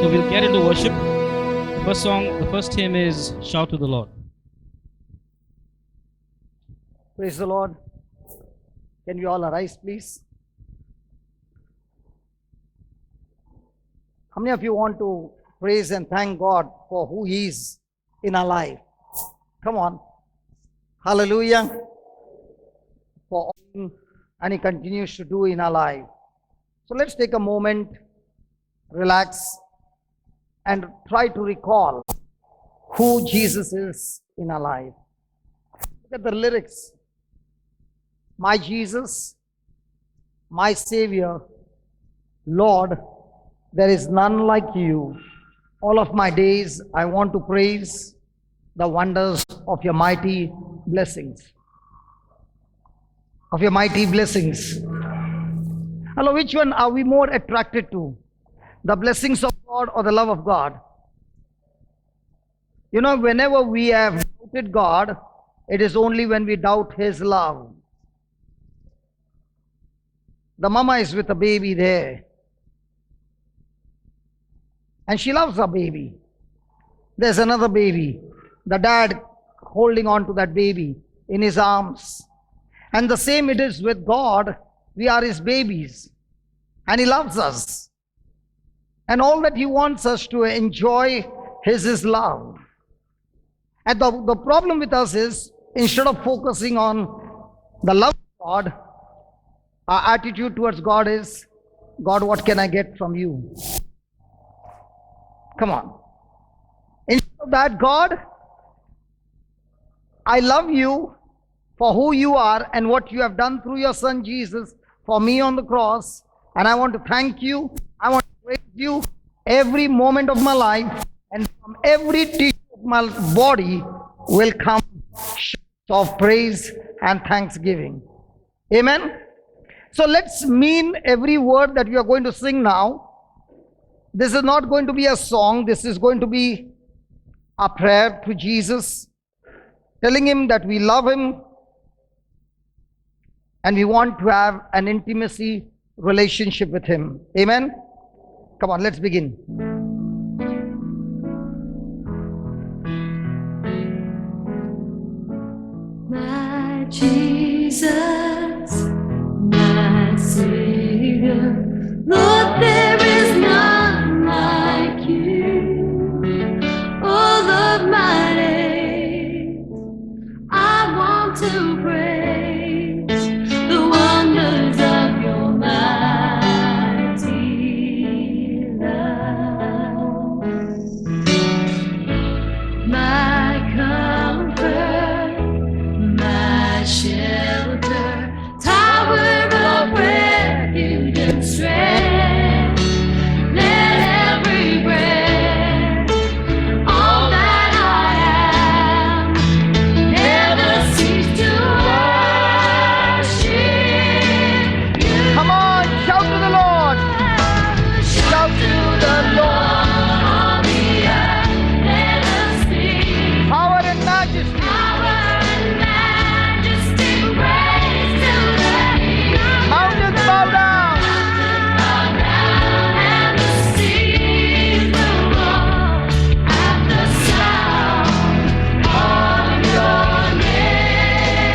So we'll get into worship. The first song, the first hymn is Shout to the Lord. Praise the Lord. Can we all arise, please? How many of you want to praise and thank God for who He is in our life? Come on. Hallelujah. For all and He continues to do in our life. So let's take a moment, relax, and try to recall who Jesus is in our life. Look at the lyrics. My Jesus, my Savior, Lord, there is none like you. All of my days I want to praise the wonders of your mighty blessings. Of your mighty blessings. Hello, which one are we more attracted to? The blessings of God or the love of God? You know, whenever we have doubted God, it is only when we doubt His love. The mama is with a baby there. And she loves her baby. There's another baby. The dad holding on to that baby in his arms. And the same it is with God. We are His babies. And He loves us. And all that He wants us to enjoy is His love. And the problem with us is, instead of focusing on the love of God, our attitude towards God is, God, what can I get from you? Come on. Instead of that, God, I love you for who you are and what you have done through your Son Jesus for me on the cross. And I want to thank you. I want to praise you every moment of my life. And from every tissue of my body will come shouts of praise and thanksgiving. Amen. So let's mean every word that we are going to sing now. This is not going to be a song. This is going to be a prayer to Jesus, telling Him that we love Him and we want to have an intimacy relationship with Him. Amen. Come on, let's begin. My Jesus, my Savior, Lord, there is none like you. All of my days, I want to praise the wonders of your mighty love. My comfort, my shelter, tower of refuge and strength. Let every breath, all that I am, never cease to worship you. Come on, shout to the Lord. Shout to the Lord. All the earth, let us sing. Power and majesty. Power and majesty, praise to the King. Mountains bow down. And the seas will roar at the sound of your name.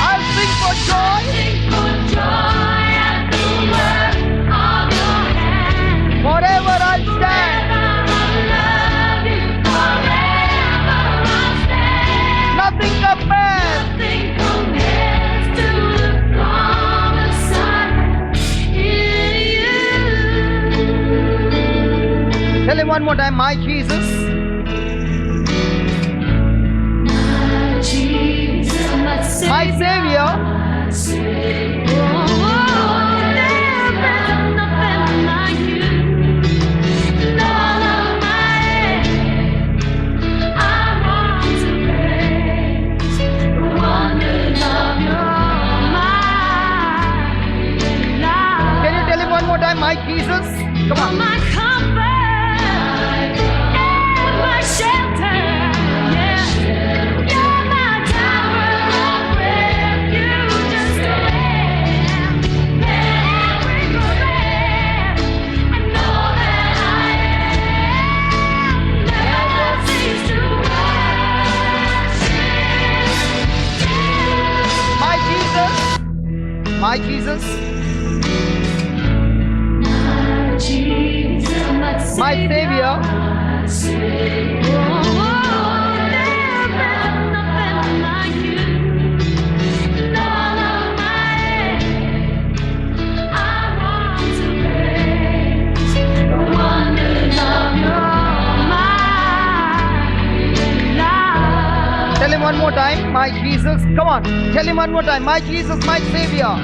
I'll sing for joy. Sing for joy at the work of your hand. Forever I'll stand. Forever I'll love you, forever I'll stand. Nothing compares. Nothing compares to the promise I have in you. Tell Him one more time, my Jesus. My Jesus, my Savior. My Savior. My Savior. Oh, there's nothing like you. Lord of my days, I want to praise the wonders of your mighty love. Can you tell Him one more time, my Jesus? Come on. My comfort and my shelter, yeah. You're my tower of refuge and strength. Let every breath, I know that I Jesus, my Savior. Tell him one more time, my Jesus. Come on, tell him one more time, my Jesus, my Savior.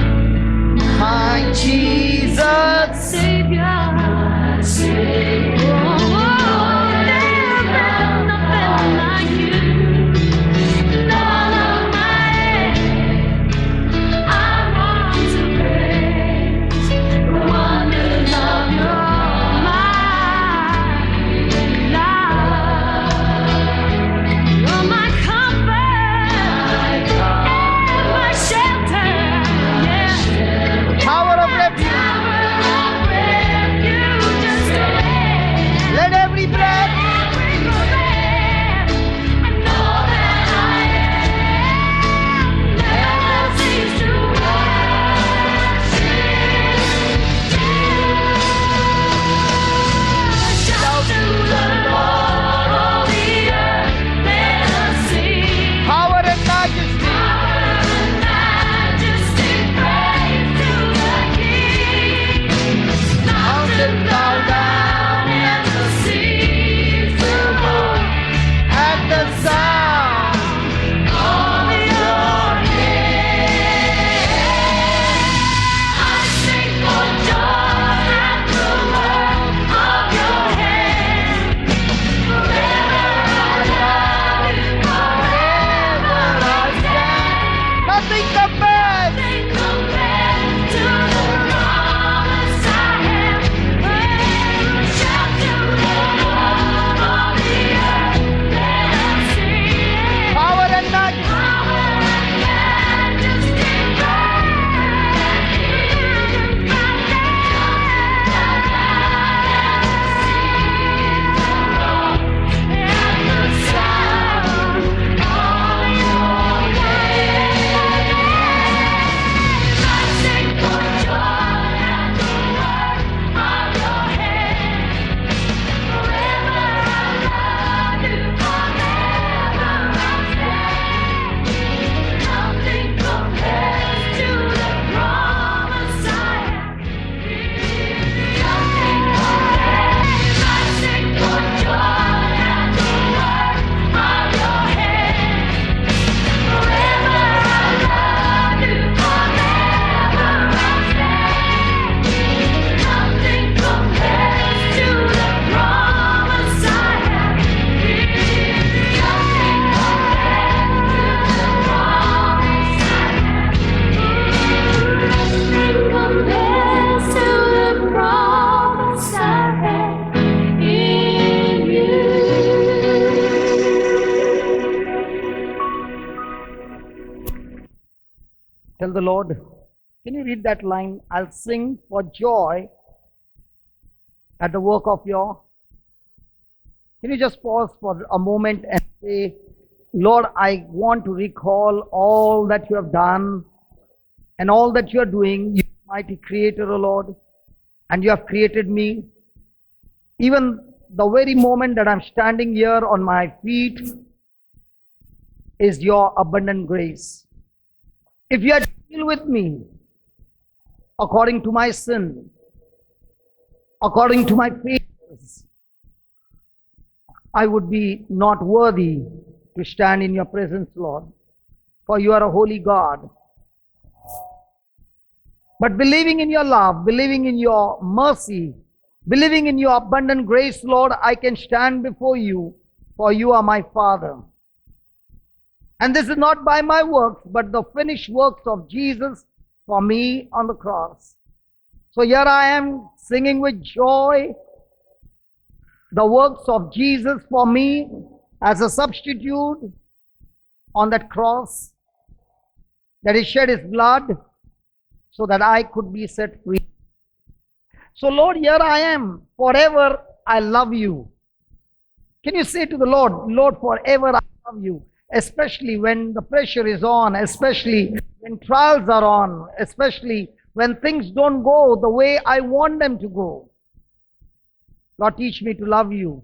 My Jesus, Savior, Savior. Nothing like you. Lord Almighty, I want to praise the wonders of your mighty love. You're my comfort and my shelter. Yeah. Tower of refuge. Let every breath power and majesty. Mountains bow down and the seas will roar at the sound of your name. I sing for joy at the work of your hand. Forever I love you, forever I stand. Nothing compares. Nothing compares to the promise I have. Shout to the Lord of the earth, let us sing. Power and majesty. Power and majesty, nothing compares to the promise I have. Nothing compares. I sing for joy at the work of your hand. Forever I love you, forever I stand. Nothing compares to the promise I have. Nothing compares to the promise I have. Nothing compares to the promise I have in you. Tell the Lord, can you read that line? I'll sing for joy at the work of your. Can you just pause for a moment and say, Lord, I want to recall all that you have done and all that you are doing, you mighty creator, O Lord, and you have created me. Even the very moment that I'm standing here on my feet is your abundant grace. If you had deal with me according to my sin, according to my failures, I would be not worthy to stand in your presence, Lord, for you are a holy God. But believing in your love, believing in your mercy, believing in your abundant grace, Lord, I can stand before you, for you are my Father. And this is not by my works, but the finished works of Jesus for me on the cross. So here I am singing with joy the works of Jesus for me as a substitute on that cross, that he shed his blood so that I could be set free. So Lord, here I am. Forever I love you. Can you say to the Lord, Lord, forever I love you? Especially when the pressure is on, especially when trials are on, especially when things don't go the way I want them to go. Lord, teach me to love you.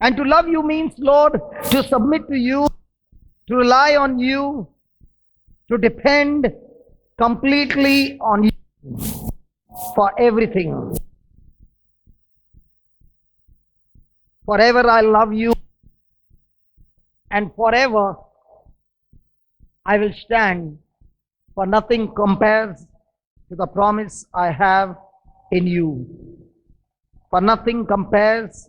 And to love you means, Lord, to submit to you, to rely on you, to depend completely on you for everything. Forever I love you, and forever I will stand, for nothing compares to the promise I have in you. For nothing compares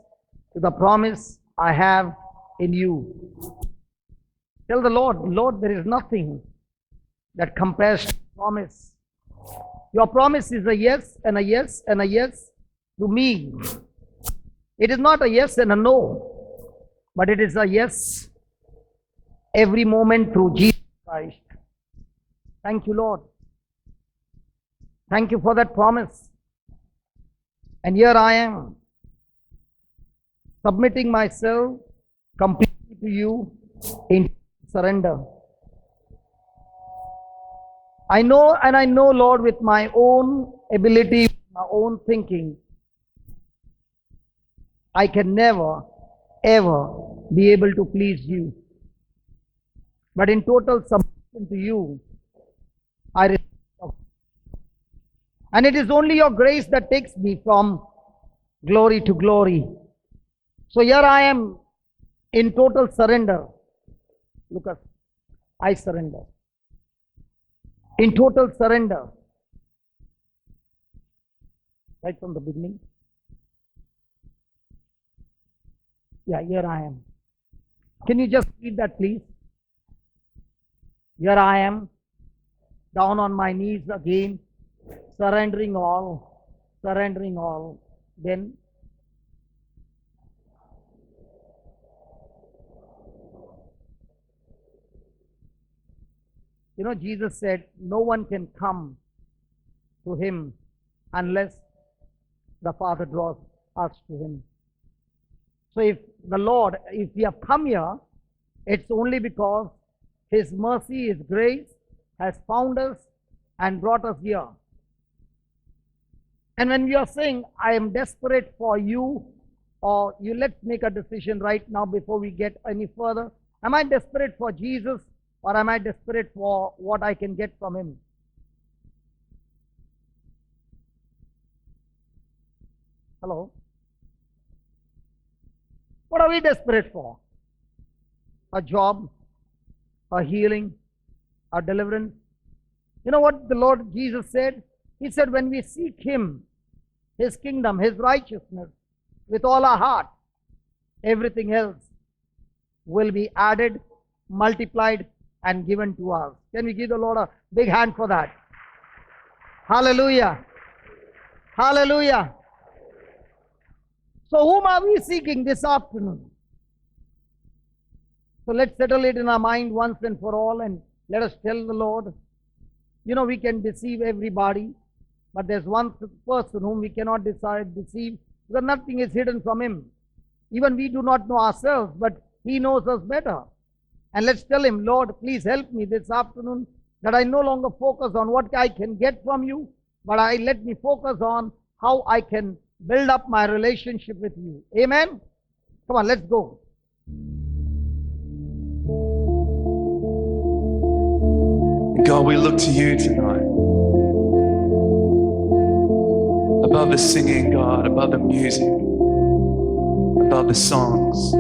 to the promise I have in you. Tell the Lord, Lord, there is nothing that compares to your promise. Your promise is a yes and a yes and a yes to me. It is not a yes and a no, but it is a yes every moment through Jesus Christ. Thank you, Lord. Thank you for that promise. And here I am, submitting myself completely to you in surrender. I know, Lord, with my own ability, my own thinking, I can never, ever be able to please you. But in total submission to you, I receive. And it is only your grace that takes me from glory to glory. So here I am in total surrender. Look at, I surrender. In total surrender. Right from the beginning. Yeah, here I am. Can you just read that, please? Here I am, down on my knees again, surrendering all, surrendering all. Then, you know, Jesus said, no one can come to him unless the Father draws us to him. So if the Lord, if we have come here, it's only because his mercy, his grace has found us and brought us here. And when we are saying, I am desperate for you, or you, let's make a decision right now before we get any further. Am I desperate for Jesus, or am I desperate for what I can get from him? Hello? What are we desperate for? A job, a healing, a deliverance. You know what the Lord Jesus said? He said, when we seek him, his kingdom, his righteousness, with all our heart, everything else will be added, multiplied, and given to us. Can we give the Lord a big hand for that? Hallelujah. Hallelujah. So whom are we seeking this afternoon? So let's settle it in our mind once and for all, and let us tell the Lord. You know, we can deceive everybody, but there's one person whom we cannot deceive, because nothing is hidden from him. Even we do not know ourselves, but he knows us better. And let's tell him, Lord, please help me this afternoon, that I no longer focus on what I can get from you, but let me focus on how I can build up my relationship with you. Amen? Come on, let's go. God, we look to you tonight. Above the singing, God, above the music, above the songs,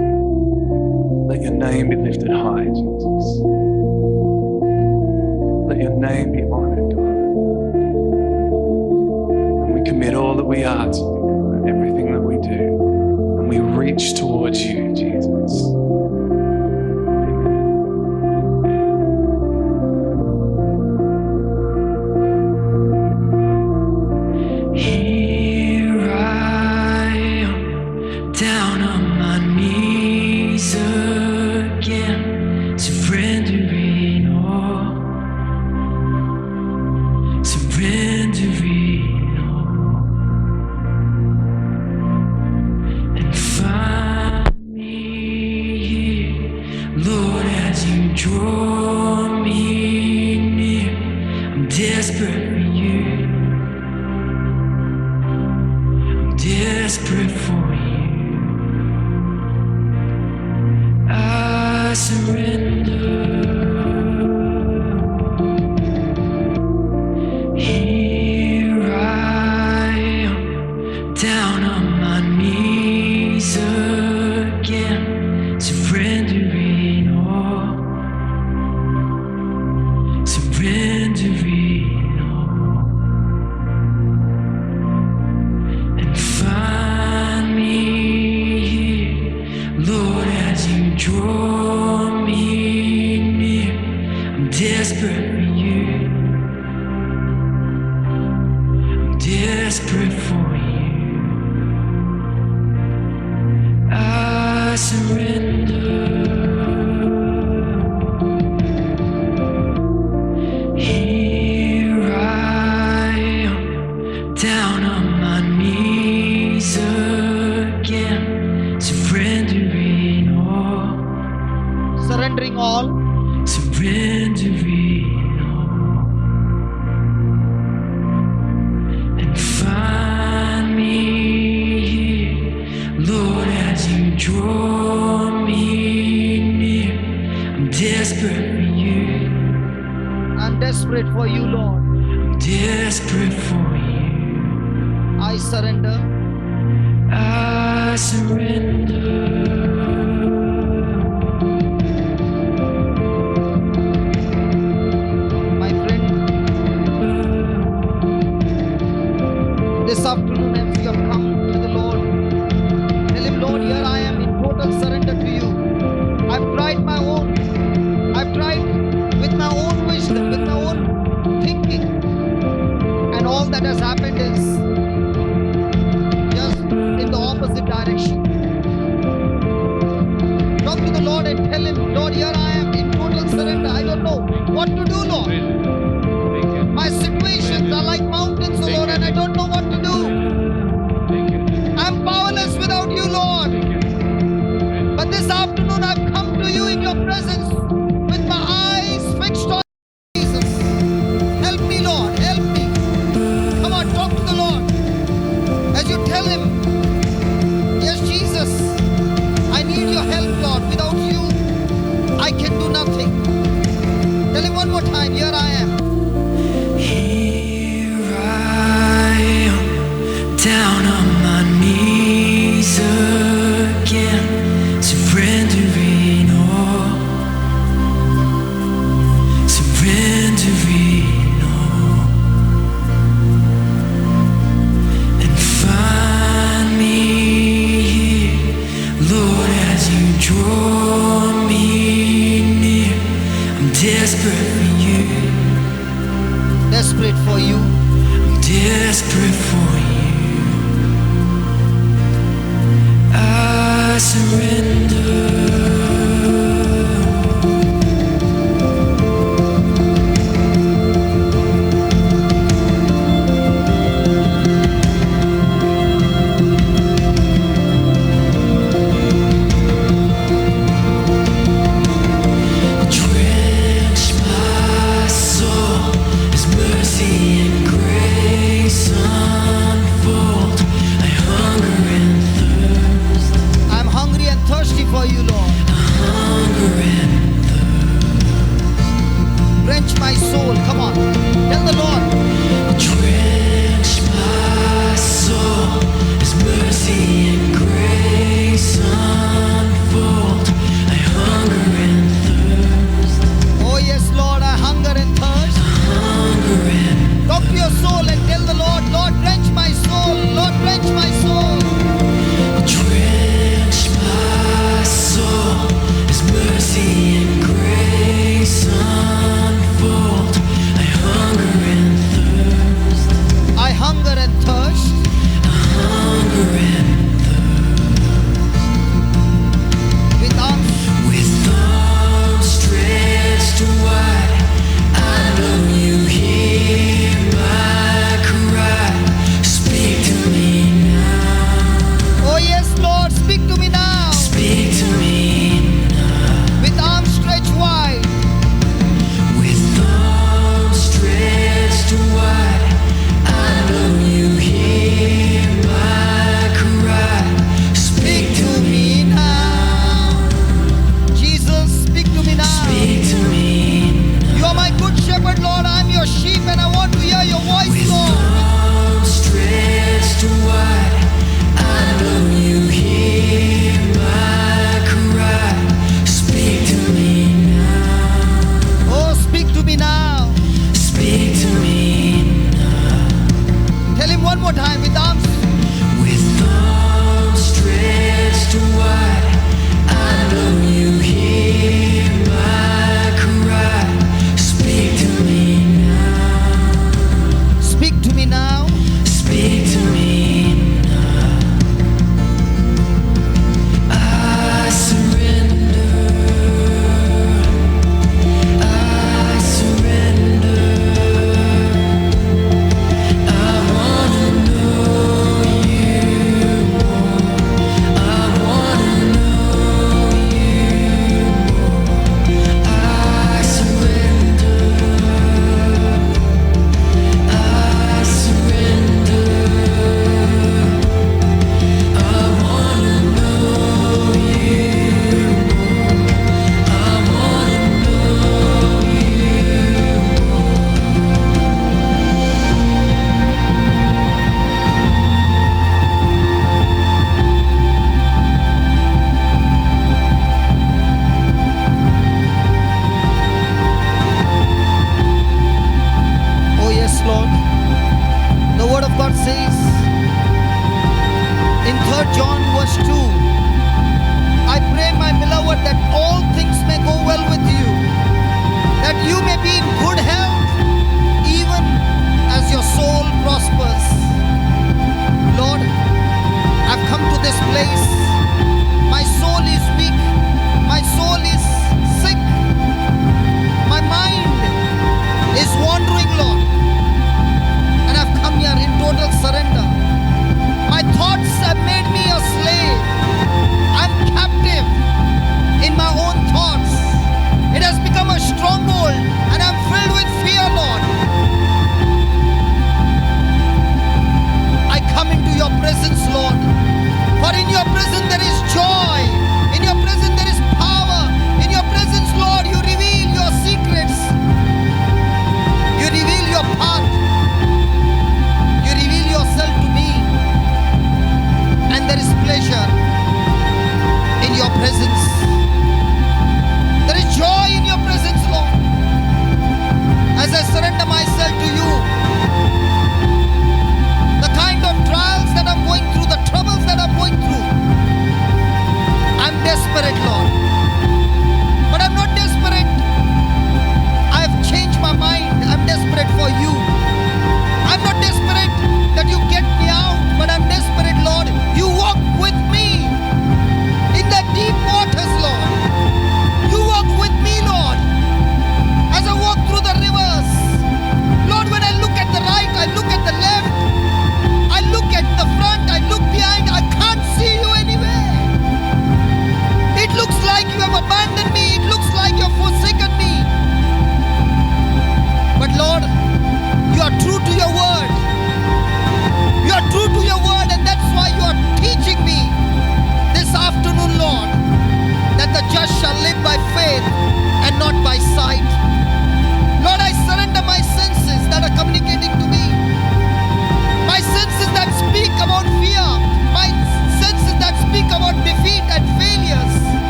let your name be lifted high, Jesus. Let your name be honored, God. And we commit all that we are to you, and everything that we do, and we reach towards you, Jesus. Here I am, down on my knees again, surrendering all, surrendering all, and find me desperate for you. I surrender. Here I am, down on my knees again, surrendering all, surrendering all, and find me here, Lord, as you draw me near. I'm desperate for you. Desperate for you. I surrender. Here I am, down on my knees again, surrendering all, Surrendering all. surrendering all, and find me here, Lord, as you draw me near. I'm desperate for you. I'm desperate for you, Lord. I'm desperate for you. I surrender. I surrender. My friend, this afternoon as you have come to the Lord, tell him, Lord, here I am in total surrender to you. I've tried my own. I've tried with my own wisdom, with my own thinking. And all that has happened is just in the opposite direction. Talk to the Lord and tell him, Lord, here I am in total surrender. I don't know what to do, Lord. My situations are like mountains, oh Lord, and I don't know what to do. I'm powerless without you, Lord. But this afternoon I've come to you in your presence with my eyes fixed on Jesus. Help me, Lord, help me. Come on, talk to the Lord. As you tell him, yes, Jesus, I need your help, Lord. Without you, I can do nothing. Tell him one more time, here I am. Here I am, down on my knees again, surrendering all, surrendering all, and find me here, Lord, as you draw me near. I'm desperate for you. Desperate for you. I'm desperate for you. I surrender. Drench my soul as mercy and grace. more time with arms. With arms stretched wide, I know you hear my cry. Speak to me now. Speak to me now. Speak to me now. I surrender. I surrender. I wanna know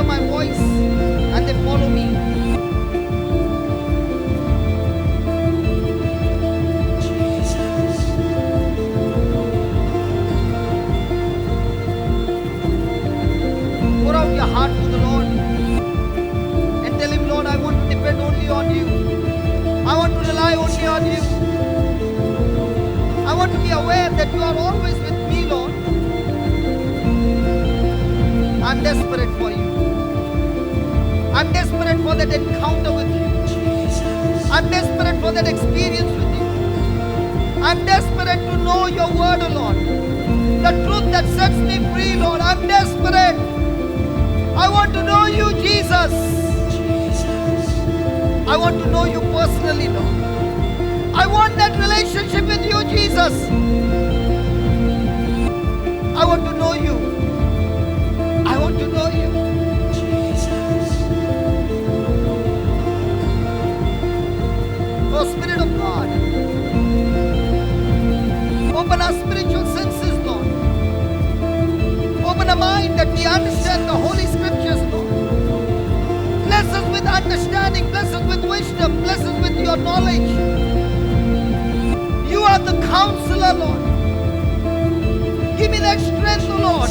hear my voice and they follow me. Pour out your heart to the Lord and tell Him, Lord, I want to depend only on you. I want to rely only on you. I want to be aware that you are always with me, Lord. I'm desperate for you. I'm desperate for that encounter with you. I'm desperate for that experience with you. I'm desperate to know your word, O Lord. The truth that sets me free, Lord. I'm desperate. I want to know you, Jesus. I want to know you personally, Lord. I want that relationship with you, Jesus. I want to know you. I want to know you. Oh, Spirit of God, open our spiritual senses, Lord. Open our mind that we understand the Holy Scriptures, Lord. Bless us with understanding. Bless us with wisdom. Bless us with your knowledge. You are the counselor, Lord. Give me that strength, O Lord,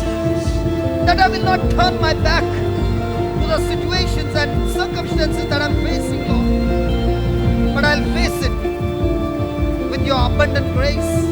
that I will not turn my back to the situations and circumstances that I'm facing, Lord. But I'll face it with your abundant grace.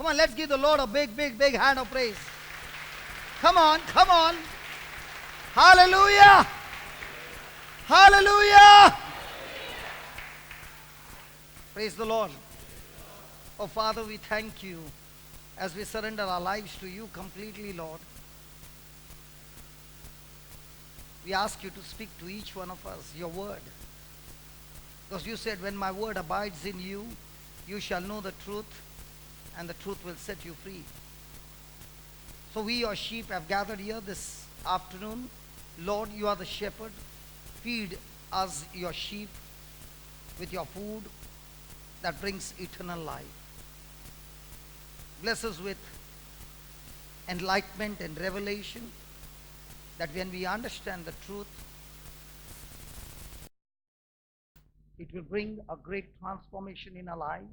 Come on, let's give the Lord a big, big, big hand of praise. Come on, come on. Hallelujah. Hallelujah. Praise the Lord. Oh, Father, we thank you as we surrender our lives to you completely, Lord. We ask you to speak to each one of us your word. Because you said, when my word abides in you, you shall know the truth, and the truth will set you free. So we, your sheep, have gathered here this afternoon. Lord, you are the shepherd. Feed us, your sheep, with your food that brings eternal life. Bless us with enlightenment and revelation, that when we understand the truth, it will bring a great transformation in our lives.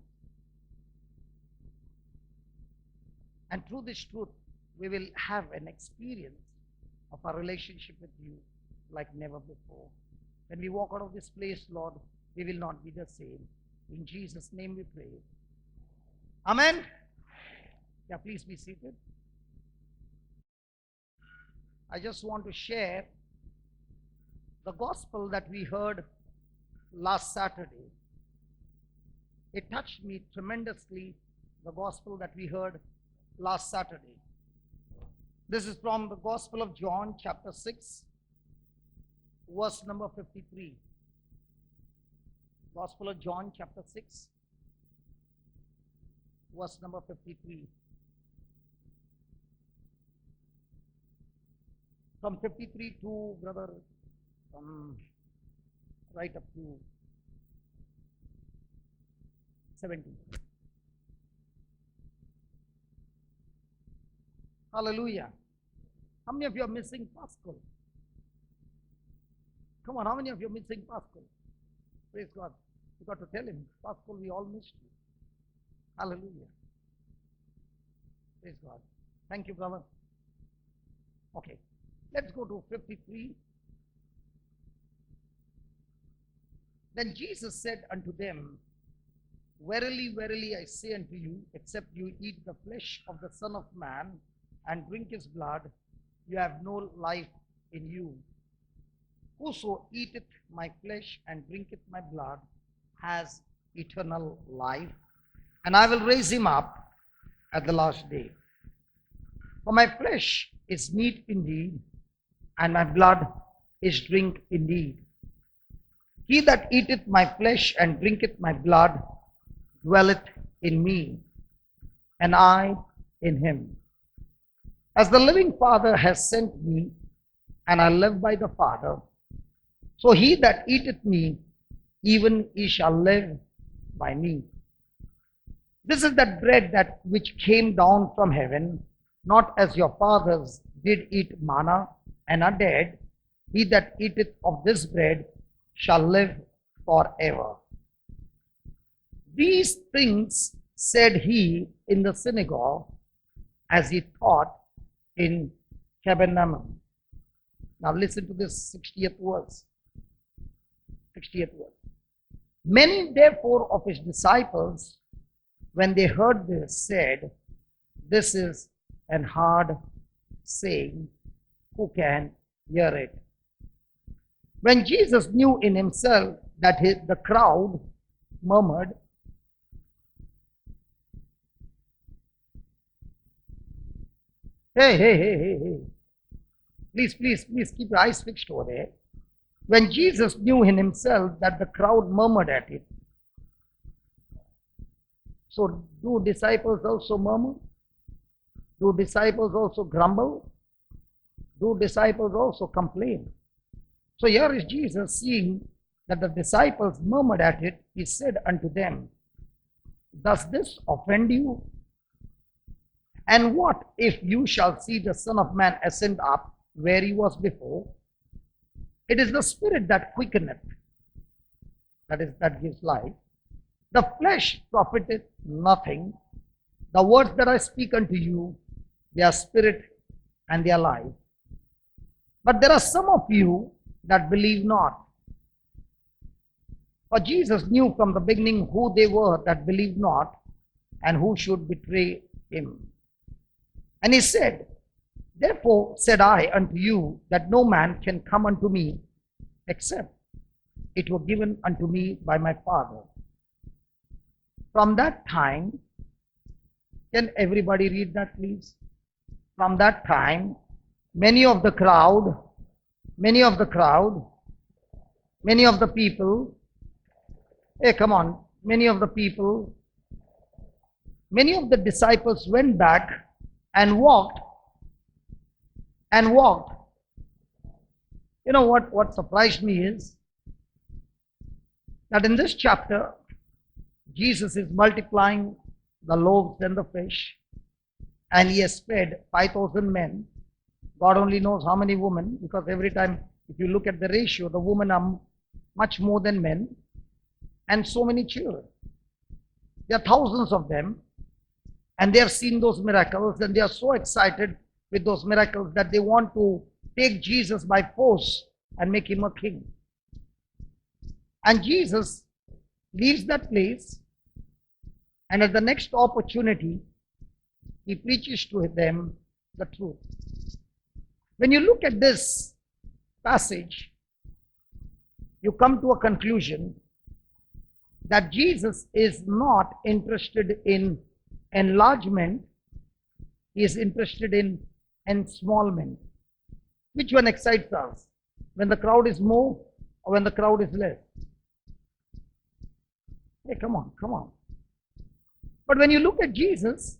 And through this truth, we will have an experience of our relationship with you like never before. When we walk out of this place, Lord, we will not be the same. In Jesus' name we pray. Amen. Yeah, please be seated. I just want to share the gospel that we heard last Saturday. It touched me tremendously, the gospel that we heard last Saturday. This is from the Gospel of John, chapter 6, verse number 53. Gospel of John, chapter 6, verse number 53. From 53 to, brother, right up to 70. Hallelujah. How many of you are missing Pascal? Come on, how many of you are missing Pascal? Praise God. You got to tell him, Pascal, we all missed you. Hallelujah. Praise God. Thank you, brother. Okay, let's go to 53. Then Jesus said unto them, Verily, verily, I say unto you, except you eat the flesh of the Son of Man and drink his blood, you have no life in you. Whoso eateth my flesh and drinketh my blood has eternal life, and I will raise him up at the last day. For my flesh is meat indeed, and my blood is drink indeed. He that eateth my flesh and drinketh my blood dwelleth in me, and I in him. As the living Father has sent me, and I live by the Father, so he that eateth me, even he shall live by me. This is that bread that which came down from heaven, not as your fathers did eat manna and are dead. He that eateth of this bread shall live forever. These things said he in the synagogue as he taught in Capernaum. Now listen to this 60th verse. 60th verse. Many therefore of his disciples, when they heard this, said, This is an hard saying, who can hear it? When Jesus knew in himself that the crowd murmured, Hey. Please keep your eyes fixed over there. When Jesus knew in himself that the crowd murmured at it. So do disciples also murmur? Do disciples also grumble? Do disciples also complain? So here is Jesus, seeing that the disciples murmured at it, he said unto them, Does this offend you? And what if you shall see the Son of Man ascend up where he was before? It is the Spirit that quickeneth, that gives life. The flesh profiteth nothing. The words that I speak unto you, they are spirit and they are life. But there are some of you that believe not. For Jesus knew from the beginning who they were that believed not, and who should betray him. And he said, Therefore said I unto you, that no man can come unto me, except it were given unto me by my Father. From that time, can everybody read that please? From that time, many of the people, hey, come on, many of the disciples went back and walked. You know what surprised me is that in this chapter, Jesus is multiplying the loaves and the fish, and he has fed 5,000 men. God only knows how many women, because every time if you look at the ratio, the women are much more than men, and so many children. There are thousands of them, and they have seen those miracles, and they are so excited with those miracles that they want to take Jesus by force and make him a king. And Jesus leaves that place, and at the next opportunity, he preaches to them the truth. When you look at this passage, you come to a conclusion that Jesus is not interested in enlargement, he is interested in ensmallment. Which one excites us? When the crowd is more or when the crowd is less? Hey, come on. But when you look at Jesus,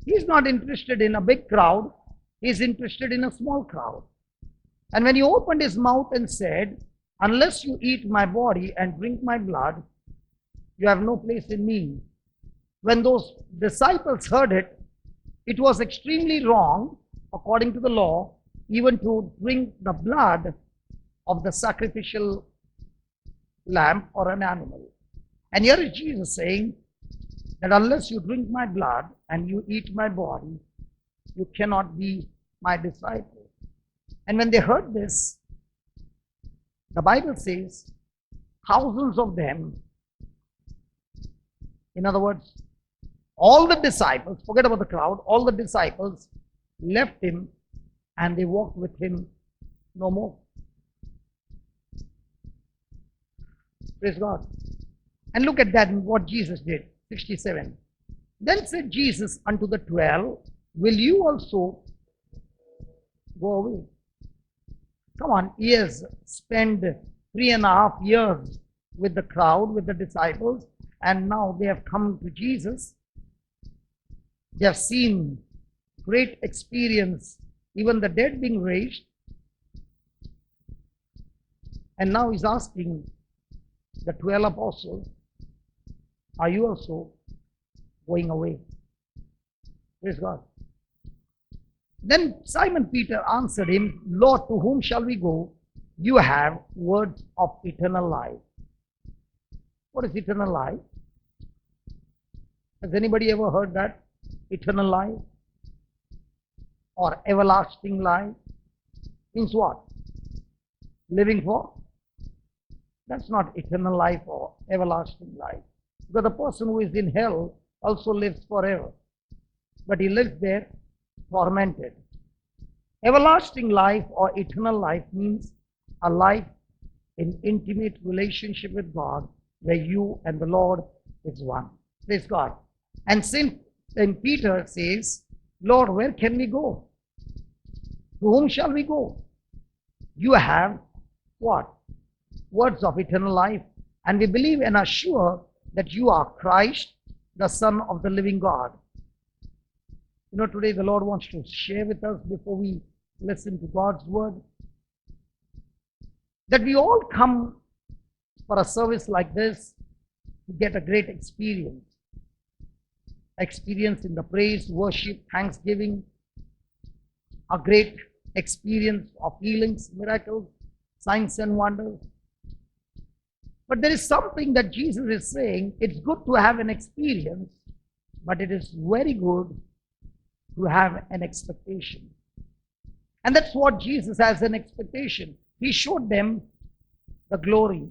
he's not interested in a big crowd, he's interested in a small crowd. And when he opened his mouth and said, Unless you eat my body and drink my blood, you have no place in me. When those disciples heard it, it was extremely wrong, according to the law, even to drink the blood of the sacrificial lamb or an animal. And here is Jesus saying that unless you drink my blood and you eat my body, you cannot be my disciple. And when they heard this, the Bible says thousands of them, in other words, all the disciples, forget about the crowd, all the disciples left him and they walked with him no more. Praise God. And look at that, what Jesus did. 67. Then said Jesus unto the 12, Will you also go away? Come on, he has spent 3.5 years with the crowd, with the disciples, and now they have come to Jesus. They have seen great experience, even the dead being raised. And now he's asking the 12 apostles, Are you also going away? Praise God. Then Simon Peter answered him, Lord, to whom shall we go? You have words of eternal life. What is eternal life? Has anybody ever heard that? Eternal life or everlasting life means what? Living for? That's not eternal life or everlasting life. Because the person who is in hell also lives forever. But he lives there tormented. Everlasting life or eternal life means a life in intimate relationship with God where you and the Lord is one. Praise God. And St. Peter says, Lord, where can we go? To whom shall we go? You have what? Words of eternal life. And we believe and are sure that you are Christ, the Son of the living God. You know, today the Lord wants to share with us before we listen to God's word that we all come for a service like this to get a great experience. Experience in the praise, worship, thanksgiving, a great experience of healings, miracles, signs and wonders. But there is something that Jesus is saying, it's good to have an experience, but it is very good to have an expectation. And that's what Jesus has, an expectation. He showed them the glory.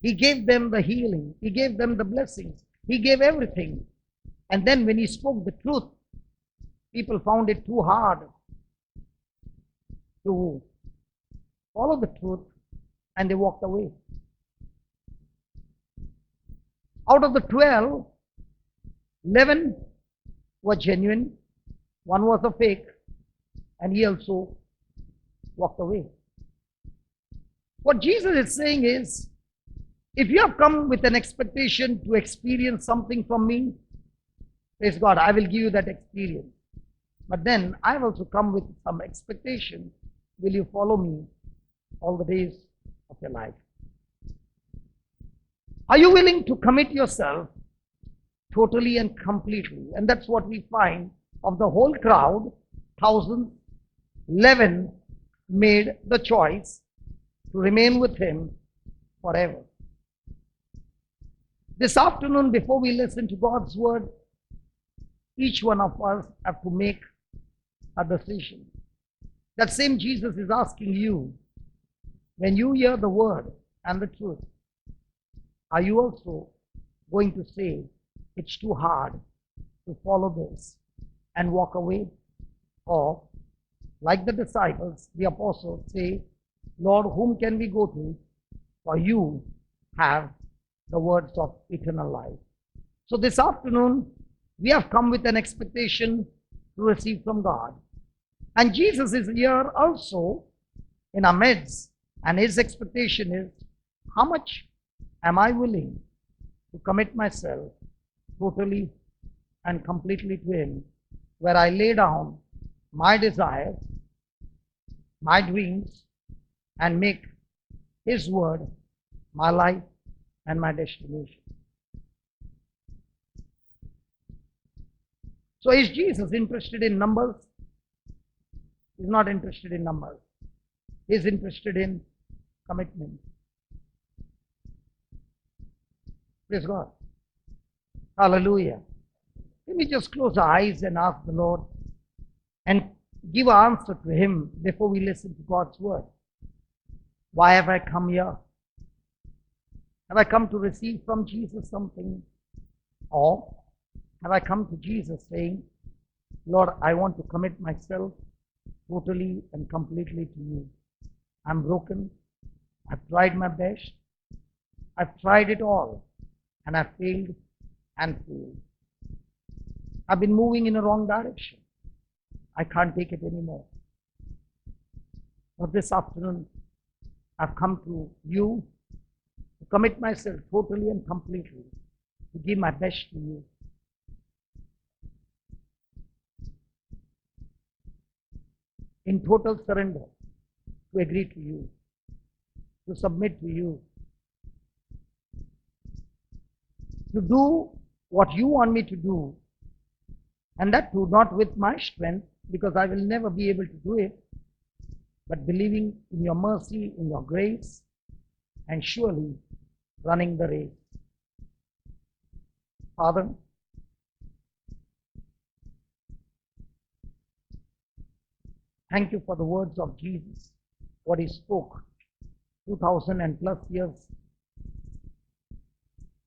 He gave them the healing. He gave them the blessings. He gave everything. And then when he spoke the truth, People found it too hard to follow the truth, and they walked away. Out of the 12, 11 were genuine, one was a fake, and he also walked away. What Jesus is saying is, if you have come with an expectation to experience something from me, praise God, I will give you that experience. But then I have also come with some expectation. Will you follow me all the days of your life? Are you willing to commit yourself totally and completely? And that's what we find of the whole crowd. Thousands, 11 made the choice to remain with him forever. This afternoon, before we listen to God's word, each one of us have to make a decision. That same Jesus is asking you, when you hear the word and the truth, are you also going to say, it's too hard to follow this and walk away? Or, like the disciples, the apostles say, Lord, whom can we go to? For you have the words of eternal life. So this afternoon, we have come with an expectation to receive from God. And Jesus is here also in our midst. And his expectation is, how much am I willing to commit myself totally and completely to him, where I lay down my desires, my dreams, and make his word my life and my destination. So is Jesus interested in numbers? He's not interested in numbers. He's interested in commitment. Praise God. Hallelujah. Let me just close our eyes and ask the Lord and give an answer to him before we listen to God's word. Why have I come here? Have I come to receive from Jesus something? Or have I come to Jesus saying, Lord, I want to commit myself totally and completely to you. I'm broken. I've tried my best. I've tried it all. And I've failed and failed. I've been moving in a wrong direction. I can't take it anymore. But this afternoon, I've come to you to commit myself totally and completely, to give my best to you. In total surrender, to agree to you, to submit to you, to do what you want me to do, and that too not with my strength, because I will never be able to do it, but believing in your mercy, in your grace, and surely running the race. Father, thank you for the words of Jesus, what he spoke 2000 and plus years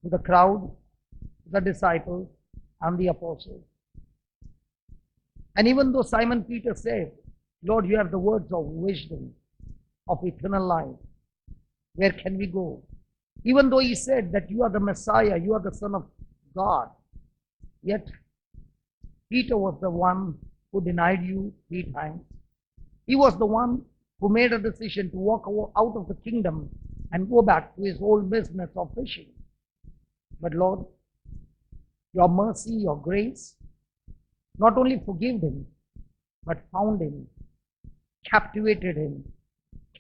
to the crowd, the disciples, and the apostles. And even though Simon Peter said, Lord, you have the words of wisdom, of eternal life, where can we go? Even though he said that you are the Messiah, you are the Son of God, yet Peter was the one who denied you 3 times. He was the one who made a decision to walk out of the kingdom and go back to his old business of fishing. But Lord, your mercy, your grace, not only forgave him, but found him, captivated him,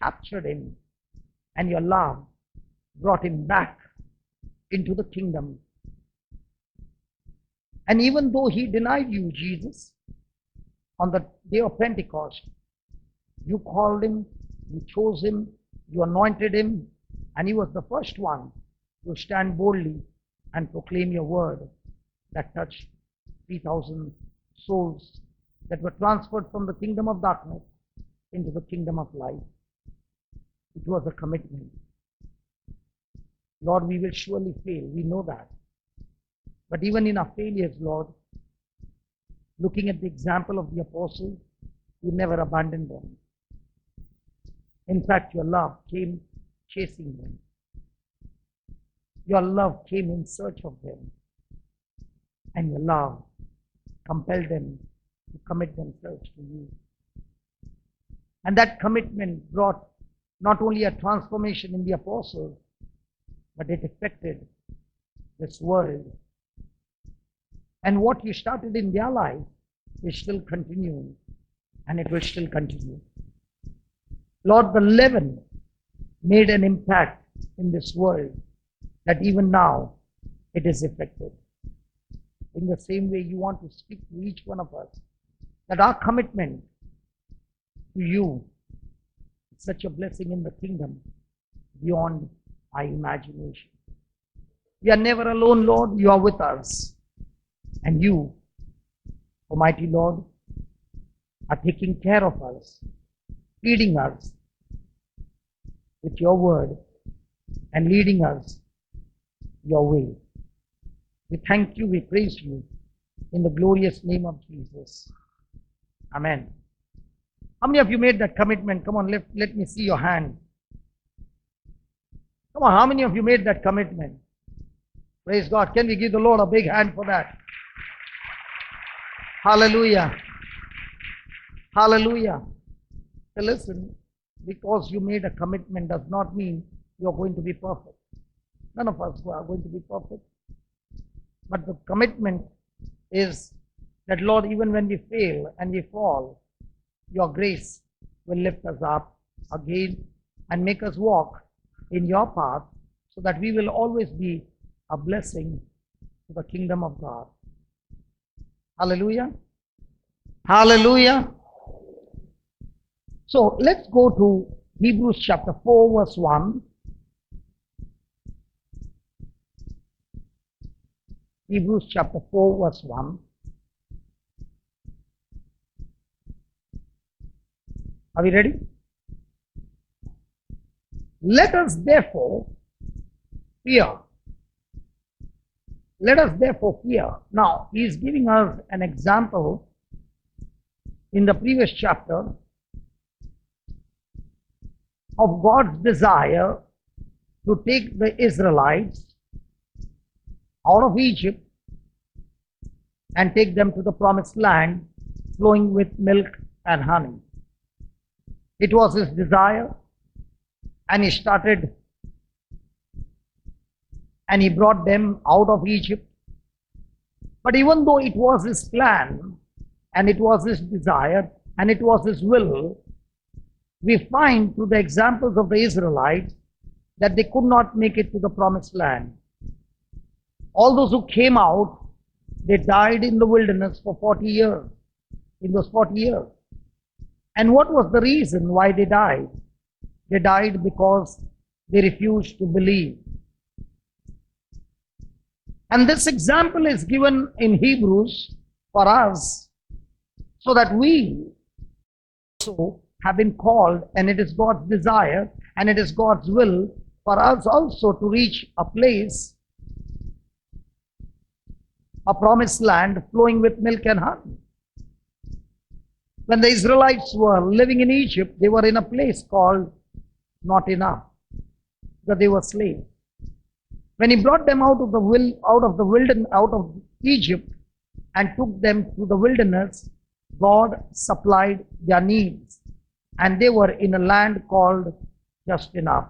captured him, and your love brought him back into the kingdom. And even though he denied you, Jesus, on the day of Pentecost, you called him, you chose him, you anointed him, and he was the first one to stand boldly and proclaim your word that touched 3,000 souls that were transferred from the kingdom of darkness into the kingdom of light. It was a commitment. Lord, we will surely fail. We know that. But even in our failures, Lord, looking at the example of the apostles, you never abandoned them. In fact, your love came chasing them. Your love came in search of them. And your love compelled them to commit themselves to you. And that commitment brought not only a transformation in the apostles, but it affected this world. And what you started in their life is still continuing, and it will still continue. Lord, the leaven made an impact in this world that even now it is effective. In the same way, you want to speak to each one of us that our commitment to you is such a blessing in the kingdom beyond our imagination. We are never alone, Lord. You are with us. And you, Almighty Lord, are taking care of us, feeding us with your word and leading us your way. We thank you, we praise you in the glorious name of Jesus. Amen. How many of you made that commitment? Come on, let me see your hand. Come on, how many of you made that commitment? Praise God. Can we give the Lord a big hand for that? Hallelujah. Hallelujah. So listen, because you made a commitment does not mean you're going to be perfect. None of us are going to be perfect. But the commitment is that, Lord, even when we fail and we fall, your grace will lift us up again and make us walk in your path so that we will always be a blessing to the kingdom of God. Hallelujah. Hallelujah. So let's go to Hebrews chapter 4 verse 1. Hebrews chapter 4 verse 1. Are we ready? Let us therefore fear. Let us therefore fear. Now, he is giving us an example in the previous chapter of God's desire to take the Israelites out of Egypt and take them to the promised land flowing with milk and honey. It was his desire, and he started and he brought them out of Egypt. But even though it was his plan and it was his desire and it was his will, we find through the examples of the Israelites that they could not make it to the promised land. All those who came out, they died in the wilderness for 40 years, in those 40 years. And what was the reason why they died? They died because they refused to believe. And this example is given in Hebrews for us so that we also have been called, and it is God's desire and it is God's will for us also to reach a place, a promised land flowing with milk and honey. When the Israelites were living in Egypt, they were in a place called not enough, because they were slaves. When he brought them out of Egypt and took them to the wilderness, God supplied their needs, and they were in a land called just enough.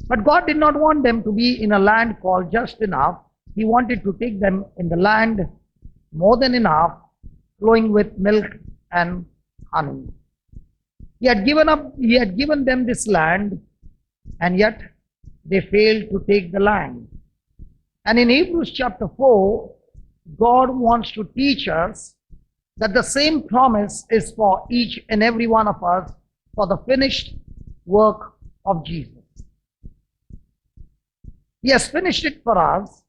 But God did not want them to be in a land called just enough. He wanted to take them in the land more than enough, flowing with milk and honey. He had given them this land, and yet they failed to take the land. And in Hebrews chapter 4, God wants to teach us that the same promise is for each and every one of us for the finished work of Jesus. He has finished it for us,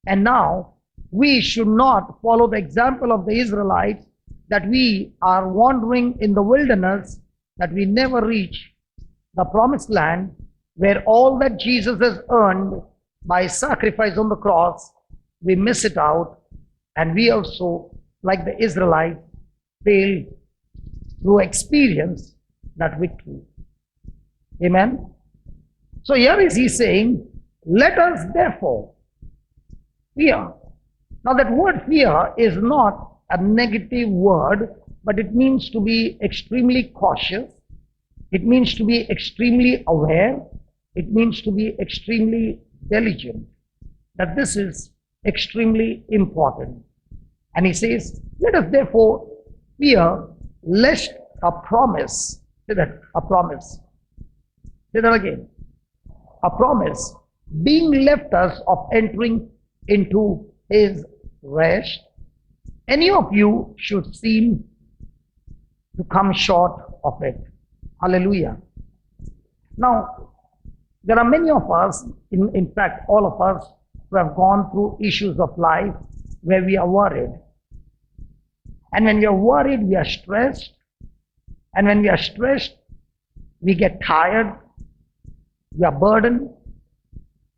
and now we should not follow the example of the Israelites that we are wandering in the wilderness, that we never reach the promised land where all that Jesus has earned by sacrifice on the cross, we miss it out, and we also like the Israelites, failed to experience that victory. Amen. So here is he saying, let us therefore fear. Now that word fear is not a negative word, but it means to be extremely cautious. It means to be extremely aware. It means to be extremely diligent. That this is extremely important. And he says, let us therefore fear lest a promise, say that, a promise. Say that again. A promise being left us of entering into his rest, any of you should seem to come short of it. Hallelujah. Now, there are many of us, in fact, all of us, who have gone through issues of life where we are worried. And when we are worried, we are stressed. And when we are stressed, we get tired, we are burdened,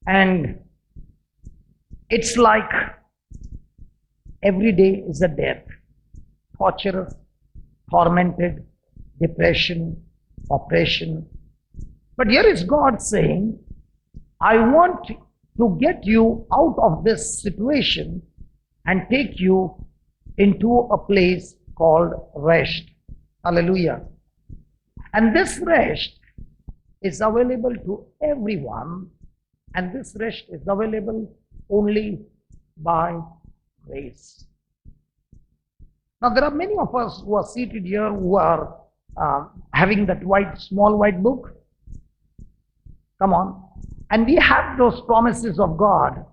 and it's like every day is a death. Torturous, tormented, depression, oppression. But here is God saying, I want to get you out of this situation and take you into a place called rest. Hallelujah. And this rest is available to everyone, and this rest is available only by grace. Now there are many of us who are seated here who are having that small white book. Come on. And we have those promises of God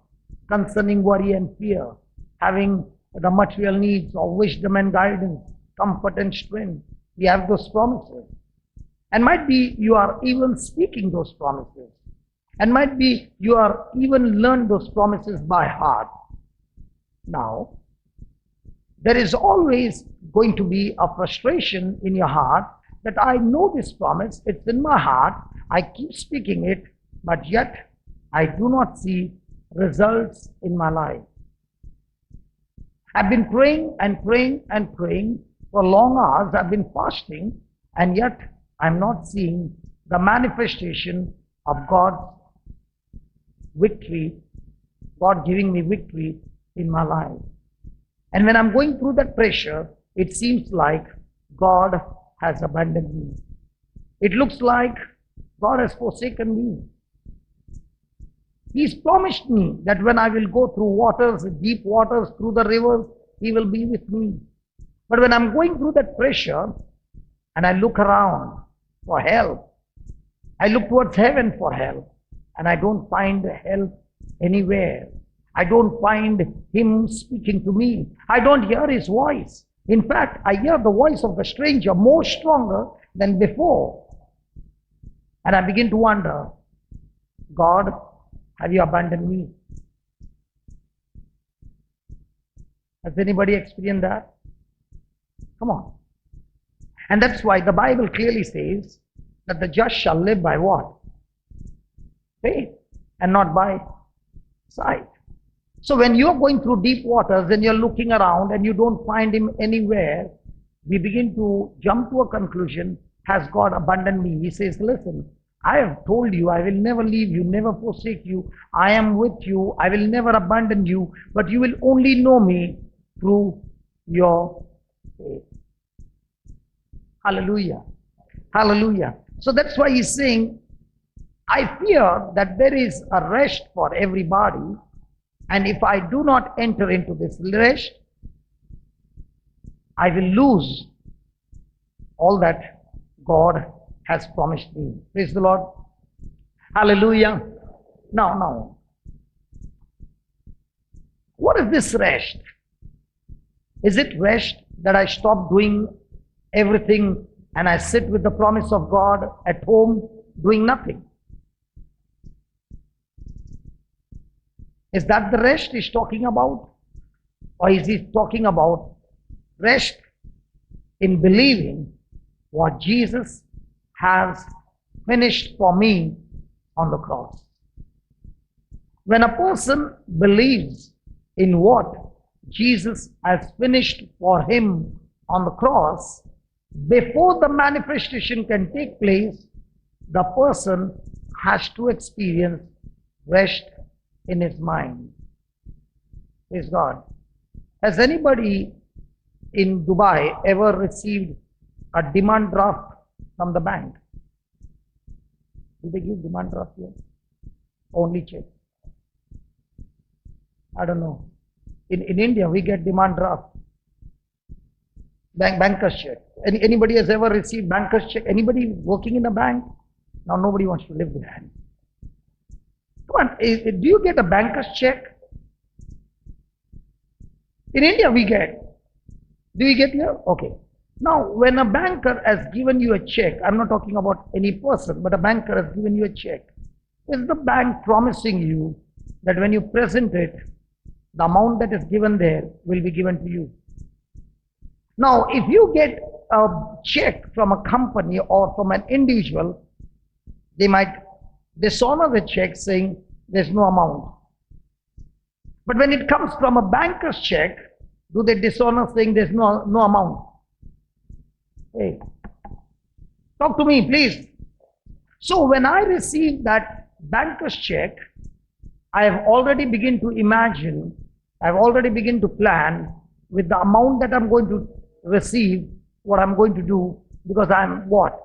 concerning worry and fear, having the material needs of wisdom and guidance, comfort and strength. We have those promises. And might be you are even speaking those promises. And might be you are even learned those promises by heart. Now, there is always going to be a frustration in your heart that I know this promise, it's in my heart, I keep speaking it, but yet I do not see results in my life. I've been praying and praying and praying for long hours, I've been fasting, and yet I'm not seeing the manifestation of God's victory, God giving me victory in my life. And when I'm going through that pressure, it seems like God has abandoned me. It looks like God has forsaken me. He's promised me that when I will go through waters, deep waters, through the rivers, He will be with me. But when I'm going through that pressure and I look around for help, I look towards heaven for help, and I don't find help anywhere. I don't find Him speaking to me. I don't hear His voice. In fact, I hear the voice of the stranger more stronger than before. And I begin to wonder, God, have you abandoned me? Has anybody experienced that? Come on. And that's why the Bible clearly says that the just shall live by what? Faith, and not by sight. So when you're going through deep waters and you're looking around and you don't find Him anywhere, we begin to jump to a conclusion, has God abandoned me? He says, listen, I have told you, I will never leave you, never forsake you. I am with you. I will never abandon you, but you will only know me through your faith. Hallelujah. Hallelujah. So that's why He's saying, I fear that there is a rest for everybody, and if I do not enter into this rest, I will lose all that God has promised me. Praise the Lord. Hallelujah. Now, what is this rest? Is it rest that I stop doing everything and I sit with the promise of God at home doing nothing? Is that the rest He's talking about? Or is He talking about rest in believing what Jesus has finished for me on the cross? When a person believes in what Jesus has finished for him on the cross, before the manifestation can take place, the person has to experience rest in his mind. Praise God. Has anybody in Dubai ever received a demand draft from the bank? Do they give demand draft here? Only check. I don't know. In India, we get demand draft. Banker's check. Anybody has ever received banker's check? Anybody working in a bank? Now nobody wants to live there. Come on, do you get a banker's check? In India we get. Do you get here? Okay. Now when a banker has given you a check, I'm not talking about any person, but a banker has given you a check. Is the bank promising you that when you present it, the amount that is given there will be given to you? Now, if you get a check from a company or from an individual, they might dishonor the check saying there's no amount. But when it comes from a banker's check, do they dishonor saying there's no amount? Hey, talk to me, please. So when I receive that banker's check, I have already begun to imagine, I have already begun to plan with the amount that I'm going to receive, what I'm going to do, because I'm what?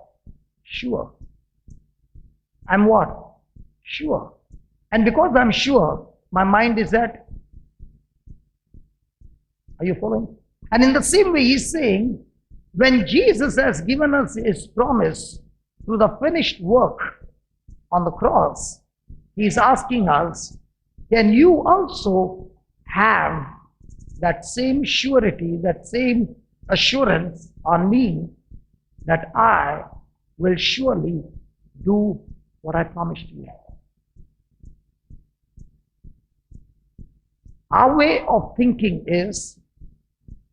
Sure. I'm what? Sure. And because I'm sure, my mind is at. Are you following? And in the same way, he's saying, when Jesus has given us his promise through the finished work on the cross, he's asking us, can you also have that same surety, that same assurance on me that I will surely do what I promised you? Our way of thinking is,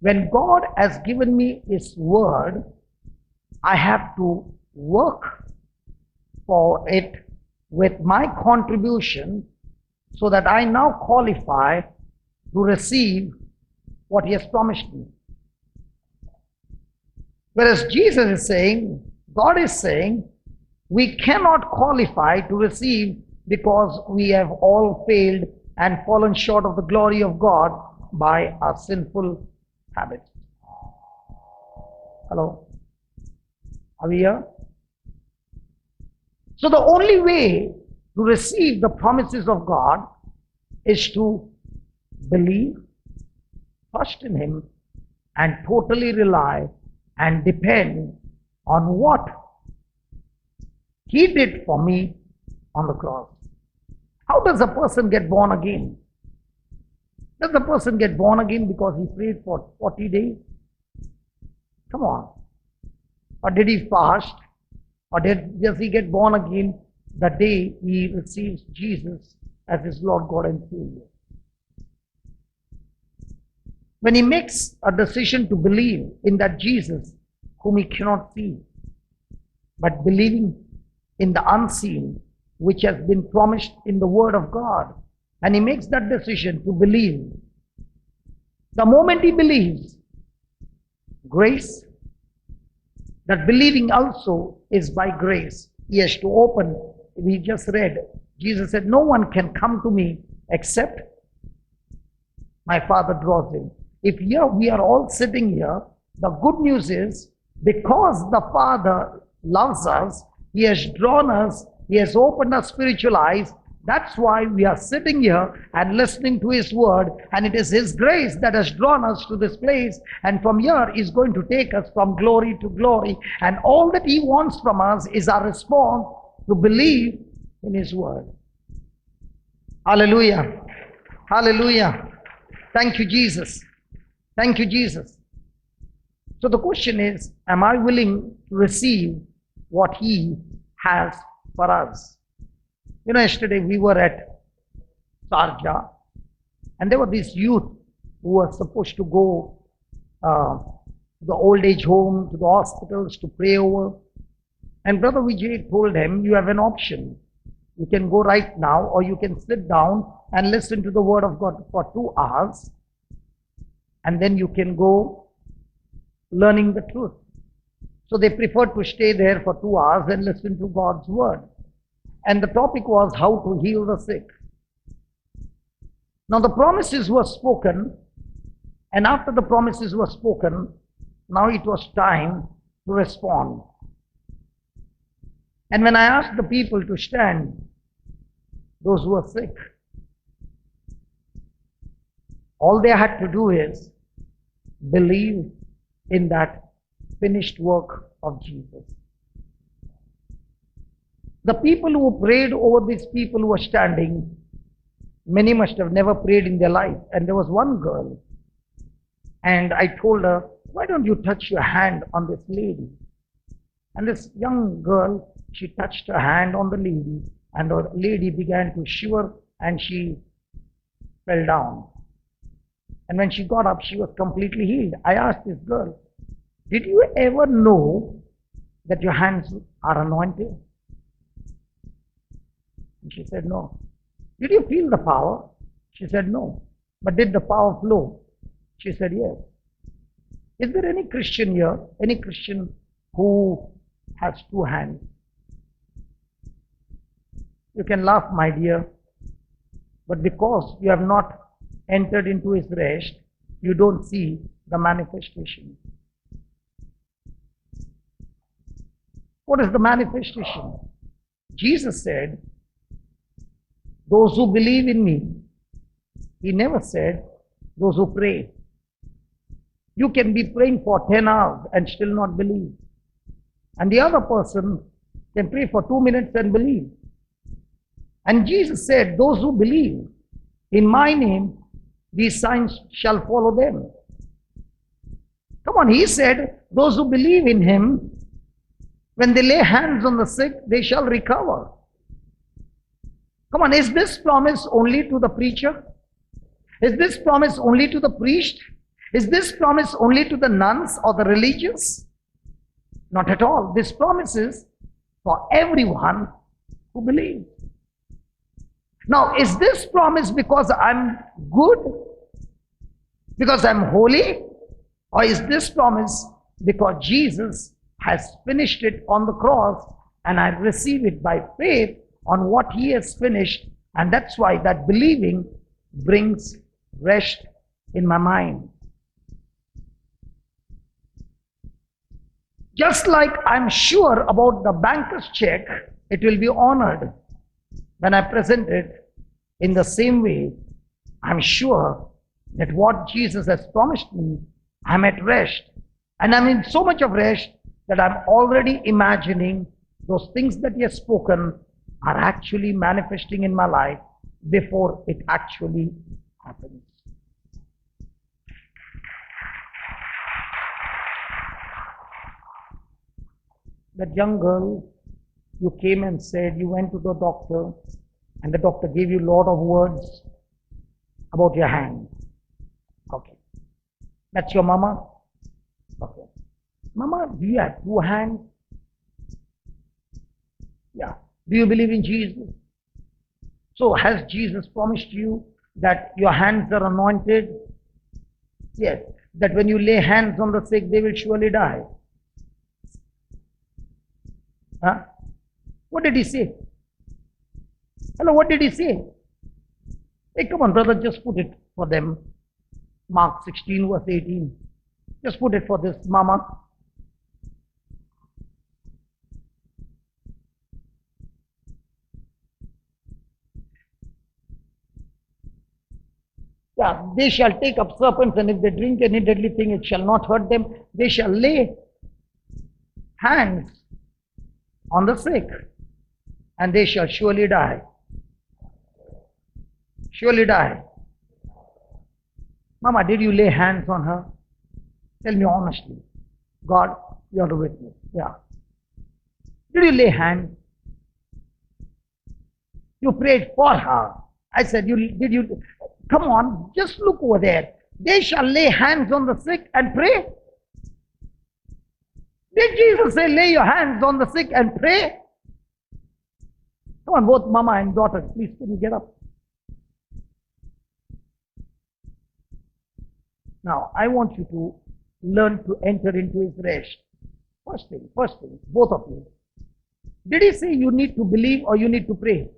when God has given me his word, I have to work for it with my contribution so that I now qualify to receive what he has promised me. Whereas Jesus is saying, God is saying, we cannot qualify to receive because we have all failed and fallen short of the glory of God by our sinful habits. Hello? Are we here? So the only way to receive the promises of God is to believe, trust in him, and totally rely and depend on what he did for me on the cross. How does a person get born again? Does a person get born again because he prayed for 40 days? Come on. Or did he fast? Or does he get born again the day he receives Jesus as his Lord, God and Savior? When he makes a decision to believe in that Jesus whom he cannot see, but believing in the unseen which has been promised in the Word of God, and he makes that decision to believe, the moment he believes, grace, that believing also is by grace. He has to open. We just read, Jesus said, no one can come to me except my Father draws him. If here we are all sitting here, the good news is, because the Father loves us, he has drawn us, he has opened our spiritual eyes. That's why we are sitting here and listening to his word, and it is his grace that has drawn us to this place, and from here is going to take us from glory to glory, and all that he wants from us is our response to believe in his word. Hallelujah. Hallelujah. Thank you, Jesus. Thank you, Jesus. So the question is, am I willing to receive what he has for us? You know, yesterday we were at Sharjah, and there were these youth who were supposed to go to the old age home, to the hospitals to pray over. And Brother Vijay told him, you have an option. You can go right now, or you can sit down and listen to the word of God for 2 hours. and then you can go learning the truth. So they preferred to stay there for 2 hours and listen to God's word. And the topic was how to heal the sick. Now the promises were spoken, and after the promises were spoken, now it was time to respond. And when I asked the people to stand, those who were sick, all they had to do is believe in that finished work of Jesus. The people who prayed over these people who were standing, many must have never prayed in their life. And there was one girl, and I told her, why don't you touch your hand on this lady? And this young girl, she touched her hand on the lady, and the lady began to shiver and she fell down. And when she got up, she was completely healed. I asked this girl, did you ever know that your hands are anointed? And she said, no. Did you feel the power? She said, no. But did the power flow? She said, yes. Is there any Christian here, any Christian who has two hands? You can laugh, my dear, but because you have not entered into his rest, you don't see the manifestation. What is the manifestation? Jesus said, those who believe in me. He never said, those who pray. You can be praying for 10 hours and still not believe. And the other person can pray for 2 minutes and believe. And Jesus said, those who believe in my name, these signs shall follow them. Come on, he said, those who believe in him, when they lay hands on the sick, they shall recover. Come on, is this promise only to the preacher? Is this promise only to the priest? Is this promise only to the nuns or the religious? Not at all. This promise is for everyone who believes. Now, is this promise because I'm good? Because I'm holy? Or is this promise because Jesus has finished it on the cross and I receive it by faith on what he has finished, and that's why that believing brings rest in my mind. Just like I'm sure about the banker's check, it will be honored when I present it. In the same way, I'm sure that what Jesus has promised me, I'm at rest. And I'm in so much of rest that I'm already imagining those things that he has spoken are actually manifesting in my life before it actually happens. That young girl, you came and said you went to the doctor and the doctor gave you a lot of words about your hand. Okay. That's your mama? Okay. Mama, do you have two hands? Yeah. Do you believe in Jesus? So has Jesus promised you that your hands are anointed? Yes. That when you lay hands on the sick, they will surely die. Huh? What did he say? Hello, what did he say? Hey, come on, brother, just put it for them. Mark 16, verse 18. Just put it for this mama. Yeah, they shall take up serpents, and if they drink any deadly thing, it shall not hurt them. They shall lay hands on the sick, and they shall surely die. Surely die. Mama, did you lay hands on her? Tell me honestly. God, you are the witness. Yeah. Did you lay hands? You prayed for her. I said, did you? Come on, just look over there. They shall lay hands on the sick and pray. Did Jesus say, lay your hands on the sick and pray? Come on, both mama and daughter, please, can you get up? Now, I want you to learn to enter into his rest. First thing, both of you. Did he say you need to believe or you need to pray?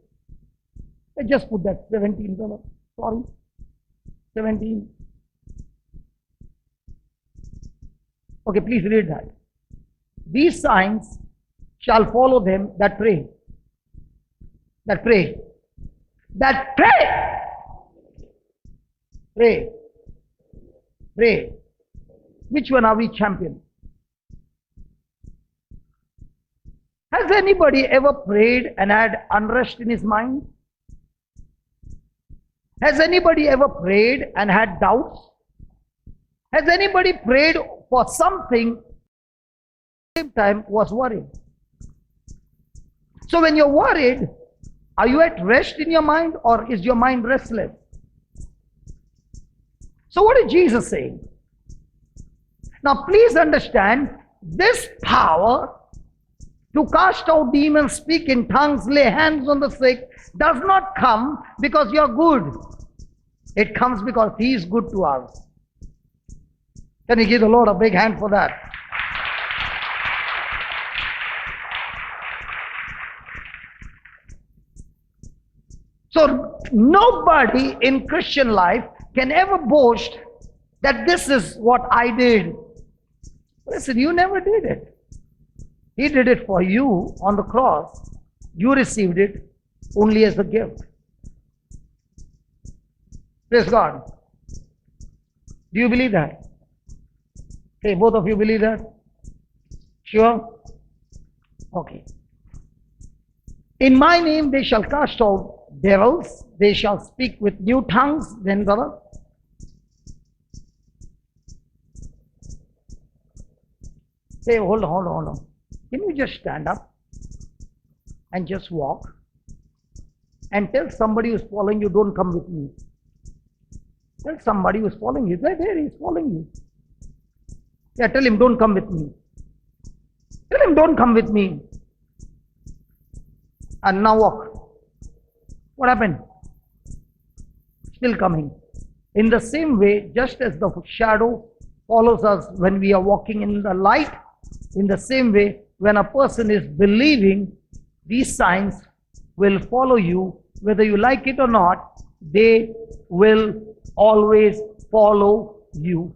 Let's just put that 17, brother. Sorry. 17. Okay, please read that. These signs shall follow them that pray. That pray. That pray. Pray. Pray. Which one are we champion? Has anybody ever prayed and had unrest in his mind? Has anybody ever prayed and had doubts? Has anybody prayed for something at the same time was worried? So when you're worried, are you at rest in your mind or is your mind restless? So what is Jesus saying? Now please understand, this power to cast out demons, speak in tongues, lay hands on the sick, does not come because you're good. It comes because he is good to us. Can you give the Lord a big hand for that? So nobody in Christian life can ever boast that this is what I did. Listen, you never did it. He did it for you on the cross. You received it only as a gift. Praise God. Do you believe that? Okay, both of you believe that? Sure? Okay. In my name they shall cast out devils. They shall speak with new tongues. Then, brother. Say, hold on. Can you just stand up and just walk and tell somebody who's following you, don't come with me. Tell somebody who's following you, right there, he's following you. Yeah, tell him, don't come with me. Tell him, don't come with me. And now walk. What happened? Still coming. In the same way, just as the shadow follows us when we are walking in the light, in the same way, when a person is believing, these signs will follow you, whether you like it or not, they will always follow you.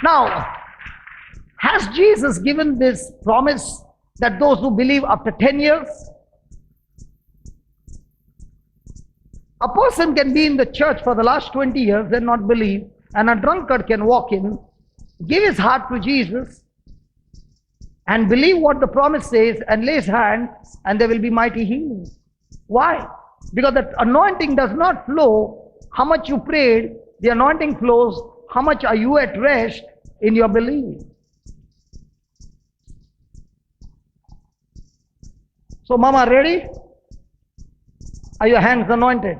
Now, has Jesus given this promise that those who believe after 10 years? A person can be in the church for the last 20 years and not believe, and a drunkard can walk in, give his heart to Jesus, and believe what the promise says and lay his hand, and there will be mighty healing. Why? Because the anointing does not flow how much you prayed, the anointing flows how much are you at rest in your belief. So, Mama, ready? Are your hands anointed?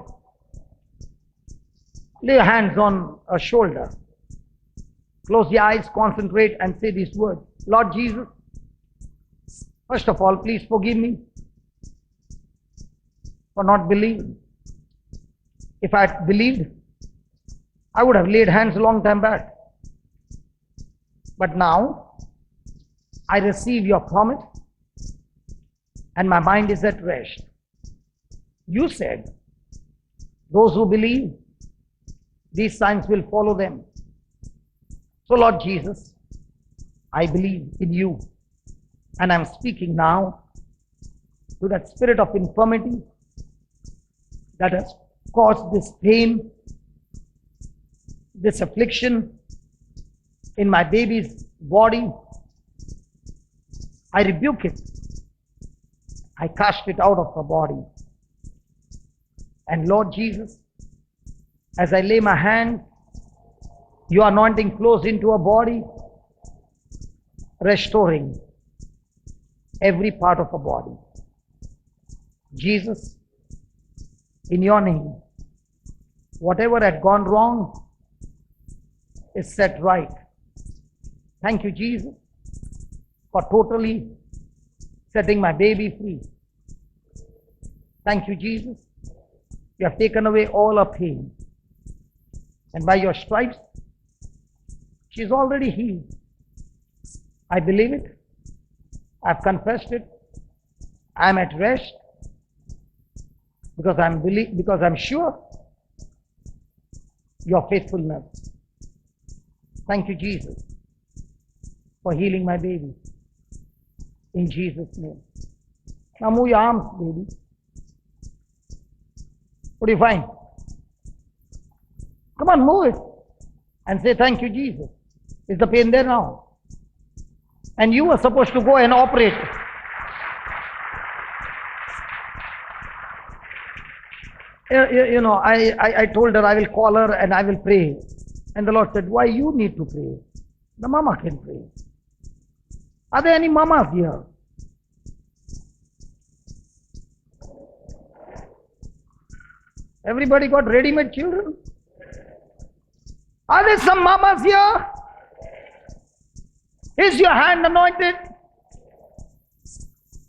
Lay your hands on a shoulder. Close your eyes, concentrate, and say these words. Lord Jesus, first of all, please forgive me for not believing. If I had believed, I would have laid hands a long time back. But now, I receive your promise, and my mind is at rest. You said, those who believe, these signs will follow them. So, Lord Jesus, I believe in you, and I'm speaking now to that spirit of infirmity that has caused this pain, this affliction in my baby's body. I rebuke it. I cast it out of her body. And Lord Jesus, as I lay my hand, your anointing flows into her body, restoring every part of her body. Jesus, in your name, whatever had gone wrong is set right. Thank you, Jesus, for totally setting my baby free. Thank you, Jesus. You have taken away all our pain. And by your stripes, she is already healed. I believe it. I've confessed it. I'm at rest because I'm sure your faithfulness. Thank you, Jesus, for healing my baby. In Jesus' name. Now move your arms, baby. What do you find? Come on, move it. And say, thank you, Jesus. Is the pain there now? And you were supposed to go and operate. I told her I will call her and I will pray. And the Lord said, why you need to pray? The mama can pray. Are there any mamas here? Everybody got ready-made children? Are there some mamas here? Is your hand anointed?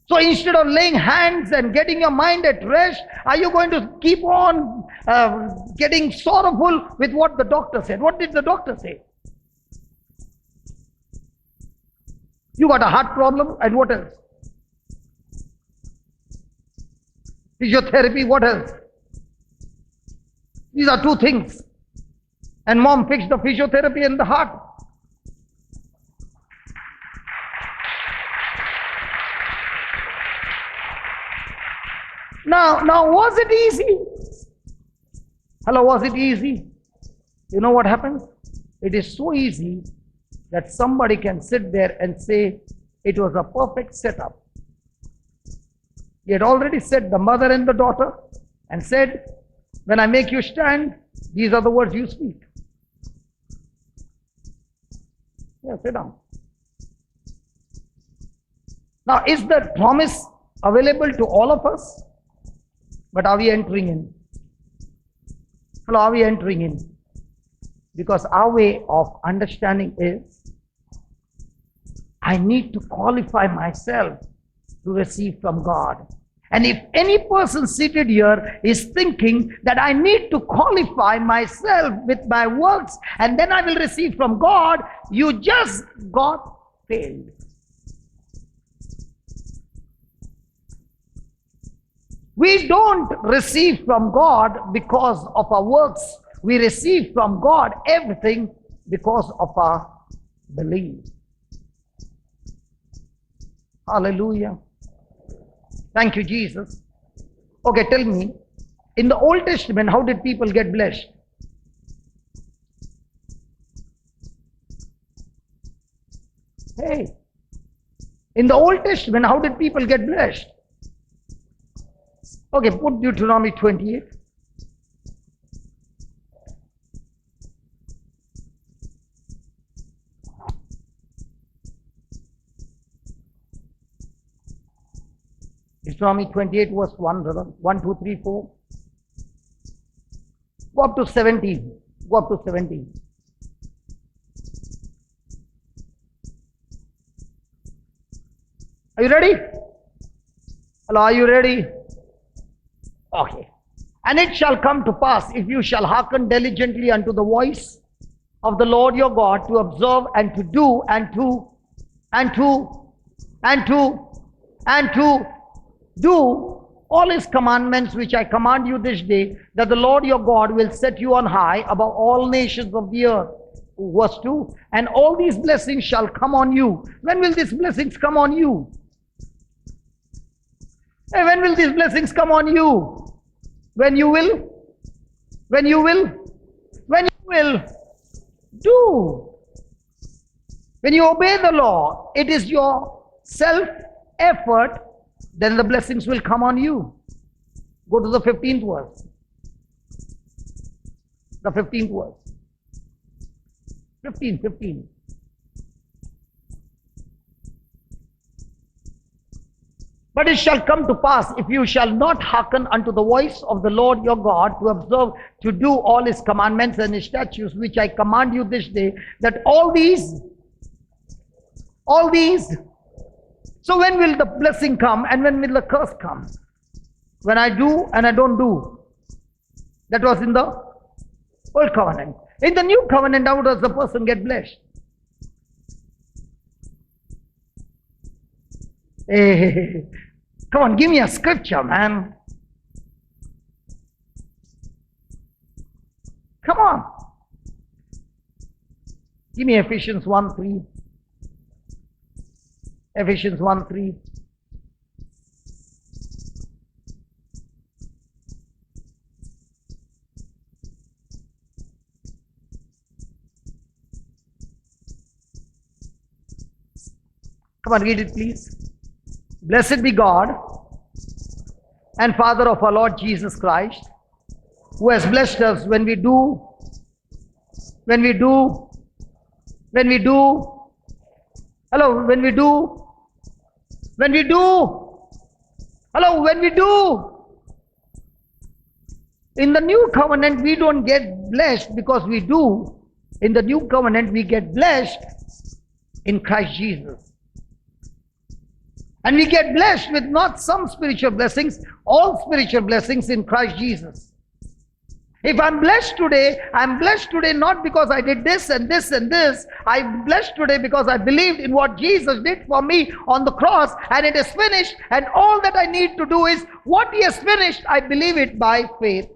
So instead of laying hands and getting your mind at rest, are you going to keep on getting sorrowful with what the doctor said? What did the doctor say? You got a heart problem, and what else? Physiotherapy, what else? These are two things. And mom fixed the physiotherapy and the heart. Now, was it easy? Hello, was it easy? You know what happens? It is so easy that somebody can sit there and say, it was a perfect setup. He had already said, the mother and the daughter, and said, when I make you stand, these are the words you speak. Yeah, sit down. Now, is the promise available to all of us? But are we entering in? Hello, are we entering in? Because our way of understanding is, I need to qualify myself to receive from God. And if any person seated here is thinking that I need to qualify myself with my works and then I will receive from God, you just got failed. We don't receive from God because of our works. We receive from God everything because of our belief. Hallelujah. Thank you, Jesus. Okay, tell me, in the Old Testament, how did people get blessed? Hey, in the Old Testament, how did people get blessed? Okay, put Deuteronomy 28. Deuteronomy 28 verse 1, brother. 1, 2, 3, 4. Go up to 17. Go up to 17. Are you ready? Hello, are you ready? Okay. And it shall come to pass, if you shall hearken diligently unto the voice of the Lord your God, to observe and to do do all his commandments which I command you this day, that the Lord your God will set you on high above all nations of the earth. Verse 2, and all these blessings shall come on you. When will these blessings come on you? Hey, when will these blessings come on you? When you will do. When you obey the law, it is your self-effort, then the blessings will come on you. Go to the 15th verse. The 15th verse. 15. But it shall come to pass, if you shall not hearken unto the voice of the Lord your God, to observe, to do all his commandments and his statutes, which I command you this day, that all these, so when will the blessing come and when will the curse come? When I do and I don't do. That was in the old covenant. In the new covenant, how does the person get blessed? Hey, come on, give me a scripture, man. Come on. Give me Ephesians 1:3. Ephesians 1:3. Come on, read it, please. Blessed be God and Father of our Lord Jesus Christ, who has blessed us when we do, hello, when we do, hello, when we do. In the new covenant, we don't get blessed because we do. In the new covenant, we get blessed in Christ Jesus. And we get blessed with not some spiritual blessings, all spiritual blessings in Christ Jesus. If I'm blessed today not because I did this and this and this. I'm blessed today because I believed in what Jesus did for me on the cross, and it is finished, and all that I need to do is what He has finished, I believe it by faith.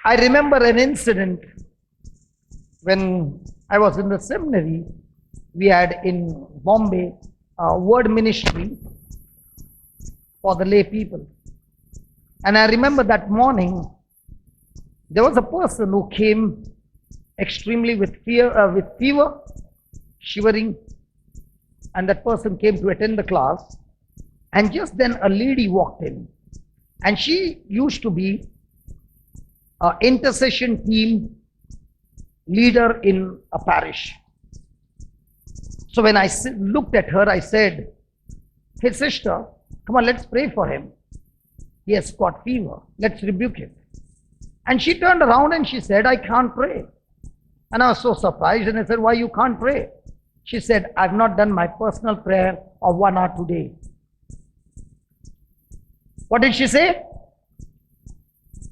I remember an incident when I was in the seminary. We had in Bombay a word ministry for the lay people. And I remember that morning, there was a person who came extremely with fever, shivering, and that person came to attend the class. And just then a lady walked in, and she used to be an intercession team leader in a parish. So when I looked at her, I said, "Hey sister, come on, let's pray for him. He has got fever. Let's rebuke it." And she turned around and she said, "I can't pray." And I was so surprised, and I said, "Why you can't pray?" She said, "I've not done my personal prayer of 1 hour today." What did she say?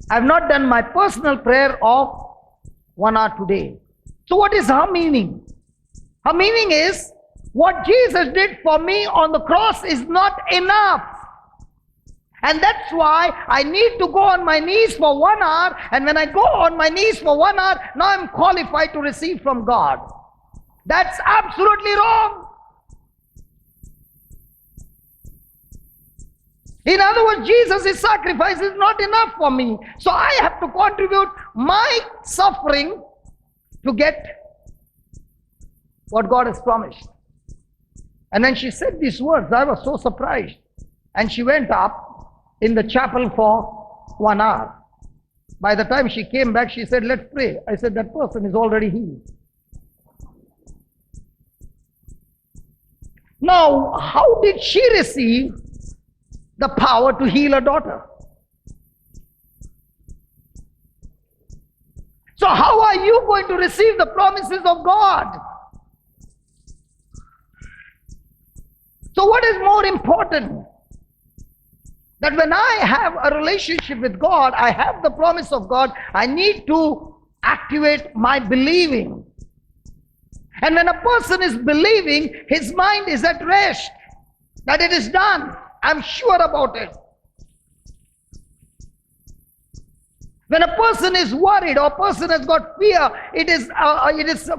"I've not done my personal prayer of 1 hour today." So what is her meaning? Her meaning is, what Jesus did for me on the cross is not enough. And that's why I need to go on my knees for 1 hour. And when I go on my knees for 1 hour, now I'm qualified to receive from God. That's absolutely wrong. In other words, Jesus' sacrifice is not enough for me. So I have to contribute my suffering to get what God has promised. And then she said these words. I was so surprised. And she went up in the chapel for 1 hour. By the time she came back, she said, "Let's pray." I said, "That person is already healed." Now, how did she receive the power to heal her daughter? So how are you going to receive the promises of God? So what is more important? That when I have a relationship with God, I have the promise of God, I need to activate my believing. And when a person is believing, his mind is at rest, that it is done. I'm sure about it. When a person is worried or a person has got fear, it is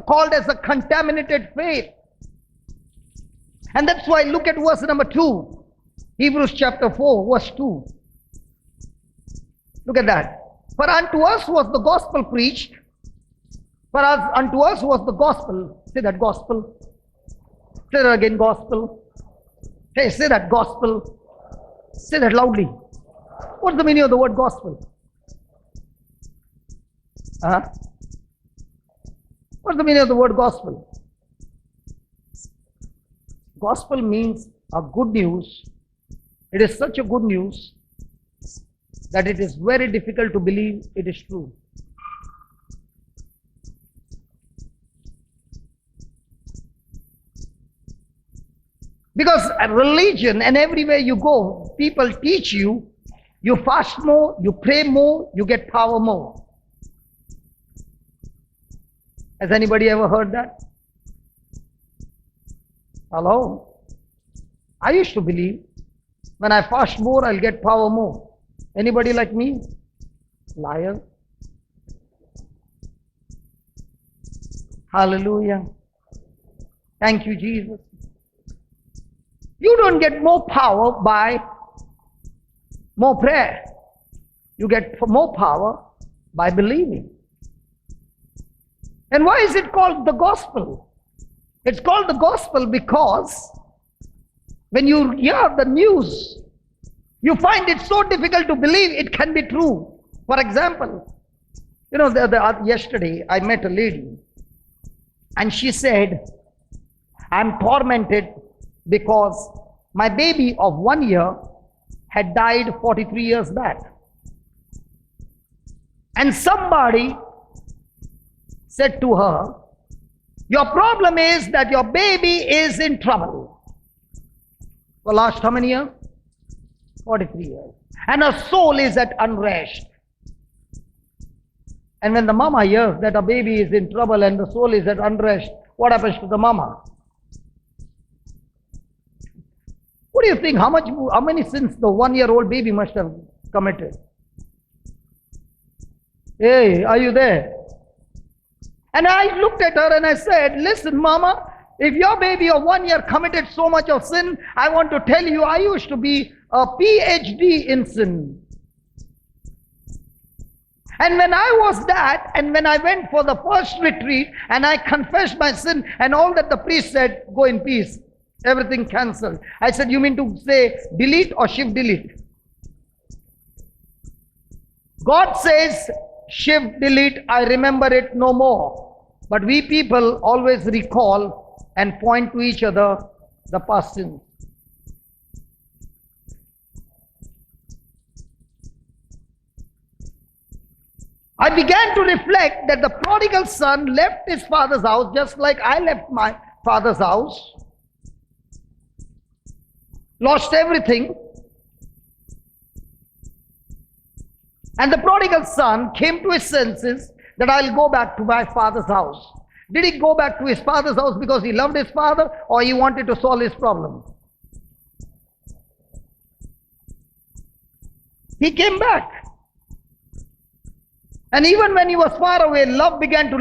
called as a contaminated faith. And that's why look at verse number 2. Hebrews chapter 4, verse 2. Look at that. For unto us was the gospel preached. Unto us was the gospel. Say that, gospel. Say that again, gospel. Hey, say that, gospel. Say that loudly. What's the meaning of the word gospel? What's the meaning of the word gospel? Gospel means a good news. It is such a good news that it is very difficult to believe it is true. Because a religion, and everywhere you go, people teach you You fast more, you pray more, you get power more. Has anybody ever heard that? Hello? I used to believe when I fast more, I'll get power more. Anybody like me? Liar. Hallelujah. Thank you, Jesus. You don't get more power by more prayer. You get more power by believing. And why is it called the gospel? It's called the gospel because when you hear the news, you find it so difficult to believe it can be true. For example, yesterday I met a lady and she said, I'm tormented because my baby of 1 year had died 43 years back. And somebody said to her, your problem is that your baby is in trouble. For last how many years? 43 years. And her soul is at unrest. And when the mama hears that a baby is in trouble and the soul is at unrest, what happens to the mama? What do you think? How many sins the 1-year-old baby must have committed? Hey, are you there? And I looked at her and I said, listen, mama, if your baby of 1 year committed so much of sin, I want to tell you, I used to be a PhD in sin. And when I was that, and when I went for the first retreat, and I confessed my sin, and all that the priest said, go in peace, everything cancelled. I said, you mean to say delete or shift delete? God says, shift delete, I remember it no more. But we people always recall and point to each other the past sins. I began to reflect that the prodigal son left his father's house just like I left my father's house, lost everything, and the prodigal son came to his senses that I'll go back to my father's house. Did he go back to his father's house because he loved his father or he wanted to solve his problem? He came back. And even when he was far away, love began to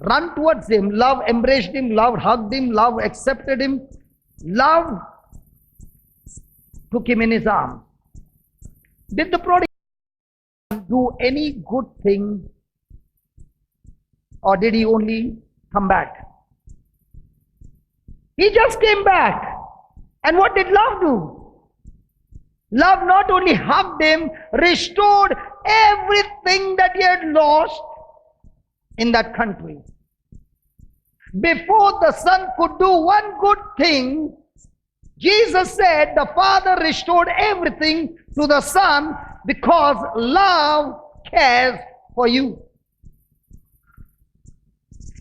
run towards him. Love embraced him, love hugged him, love accepted him. Love took him in his arms. Did the prodigal do any good thing, or did he only come back? He just came back. And what did love do? Love not only hugged him, restored everything that he had lost in that country. Before the son could do one good thing, Jesus said the father restored everything to the son because love cares for you.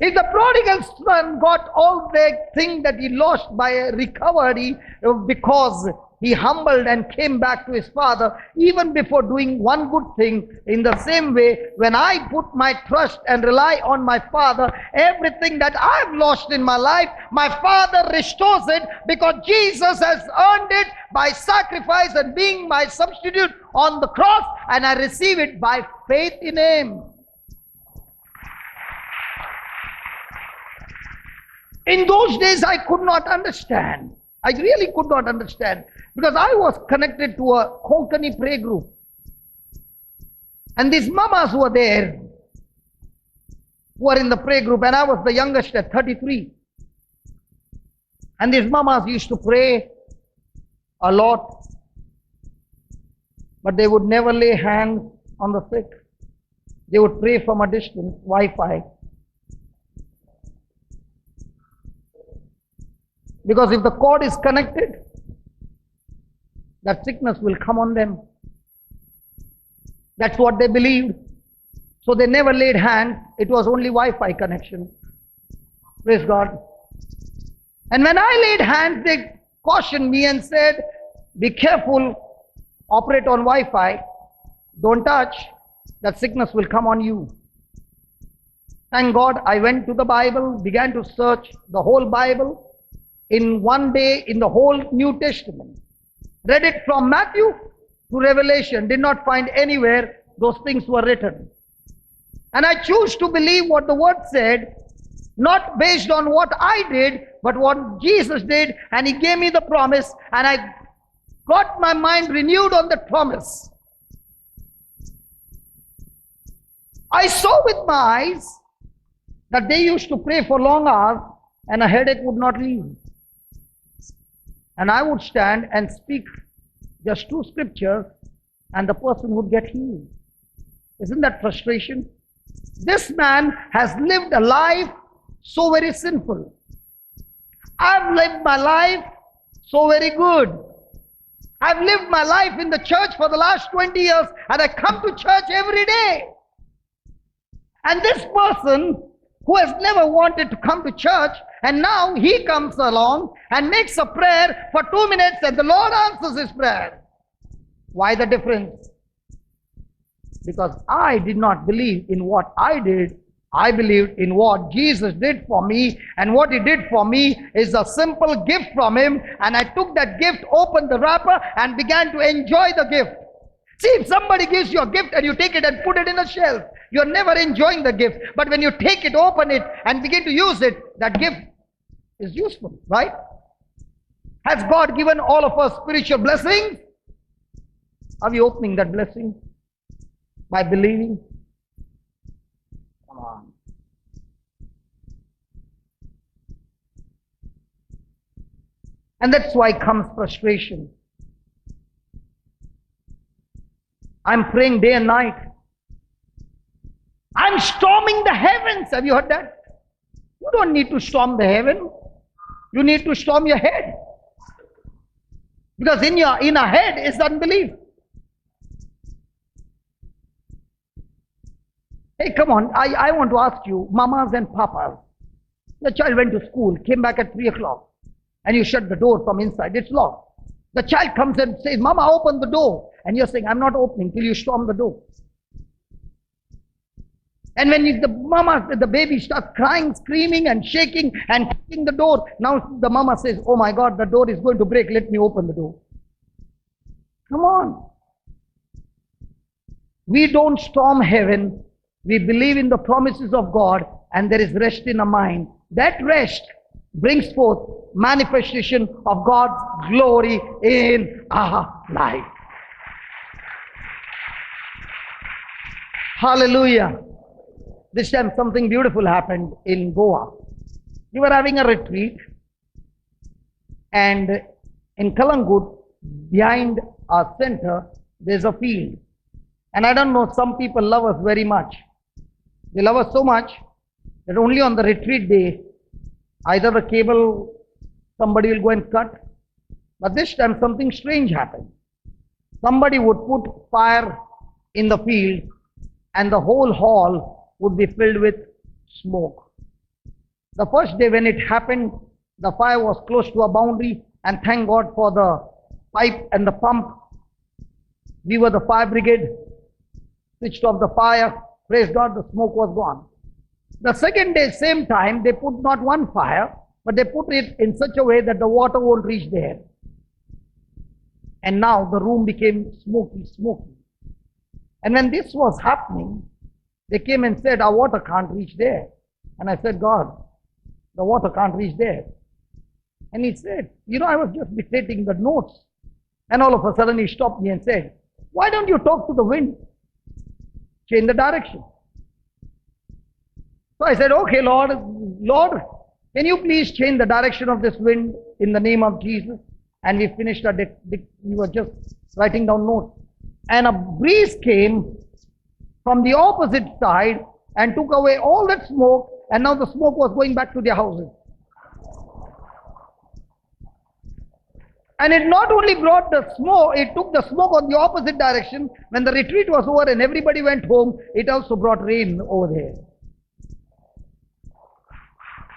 If the prodigal son got all the thing that he lost by recovery because he humbled and came back to his father, even before doing one good thing, in the same way, when I put my trust and rely on my father, everything that I've lost in my life, my father restores it because Jesus has earned it by sacrifice and being my substitute on the cross, and I receive it by faith in him. In those days, I could not understand. I really could not understand because I was connected to a Konkani prayer group. And these mamas were there who were in the prayer group, and I was the youngest at 33. And these mamas used to pray a lot, but they would never lay hands on the sick. They would pray from a distance, Wi-Fi. Because if the cord is connected, that sickness will come on them. That's what they believed. So they never laid hands. It was only Wi-Fi connection. Praise God. And when I laid hands, they cautioned me and said, be careful operate on Wi-Fi, don't touch, that sickness will come on you. Thank God I went to the Bible, began to search the whole Bible in one day in the whole New Testament. Read it from Matthew to Revelation, did not find anywhere those things were written. And I choose to believe what the word said, not based on what I did, but what Jesus did, and he gave me the promise, and I got my mind renewed on that promise. I saw with my eyes that they used to pray for long hours and a headache would not leave. And I would stand and speak just 2 scriptures and the person would get healed. Isn't that frustration? This man has lived a life so very sinful. I've lived my life so very good. I've lived my life in the church for the last 20 years and I come to church every day. And this person who has never wanted to come to church, and now he comes along and makes a prayer for 2 minutes and the Lord answers his prayer. Why the difference? Because I did not believe in what I did. I believed in what Jesus did for me, and what he did for me is a simple gift from him, and I took that gift, opened the wrapper and began to enjoy the gift. See, if somebody gives you a gift and you take it and put it in a shelf, you're never enjoying the gift. But when you take it, open it and begin to use it, that gift is useful, right? Has God given all of us spiritual blessings? Are we opening that blessing by believing? Come on. And that's why comes frustration. I'm praying day and night. I'm storming the heavens. Have you heard that? You don't need to storm the heaven. You need to storm your head. Because in your inner head is unbelief. Hey, come on. I want to ask you, mamas and papas. The child went to school, came back at 3 o'clock, and you shut the door from inside. It's locked. The child comes and says, Mama, open the door. And you're saying, I'm not opening till you storm the door. And when the baby starts crying, screaming and shaking and kicking the door, now the mama says, oh my God, the door is going to break. Let me open the door. Come on. We don't storm heaven. We believe in the promises of God, and there is rest in our mind. That rest brings forth manifestation of God's glory in our life. Hallelujah. This time something beautiful happened in Goa. We were having a retreat, and in Kalangut, behind our center, there's a field. And I don't know, some people love us very much. They love us so much that only on the retreat day, either the cable, somebody will go and cut. But this time something strange happened. Somebody would put fire in the field and the whole hall would be filled with smoke. The first day when it happened, the fire was close to a boundary, and thank God for the pipe and the pump. We were the fire brigade, switched off the fire. Praise God, the smoke was gone. The second day, same time, they put not one fire, but they put it in such a way that the water won't reach there. And now the room became smoky. And when this was happening, they came and said, our water can't reach there. And I said, God, the water can't reach there. And he said, I was just dictating the notes. And all of a sudden he stopped me and said, why don't you talk to the wind? Change the direction. So I said, okay, Lord, can you please change the direction of this wind in the name of Jesus? And we finished our we were just writing down notes. And a breeze came from the opposite side and took away all that smoke, and now the smoke was going back to their houses. And it not only brought the smoke, it took the smoke on the opposite direction. When the retreat was over and everybody went home, it also brought rain over there.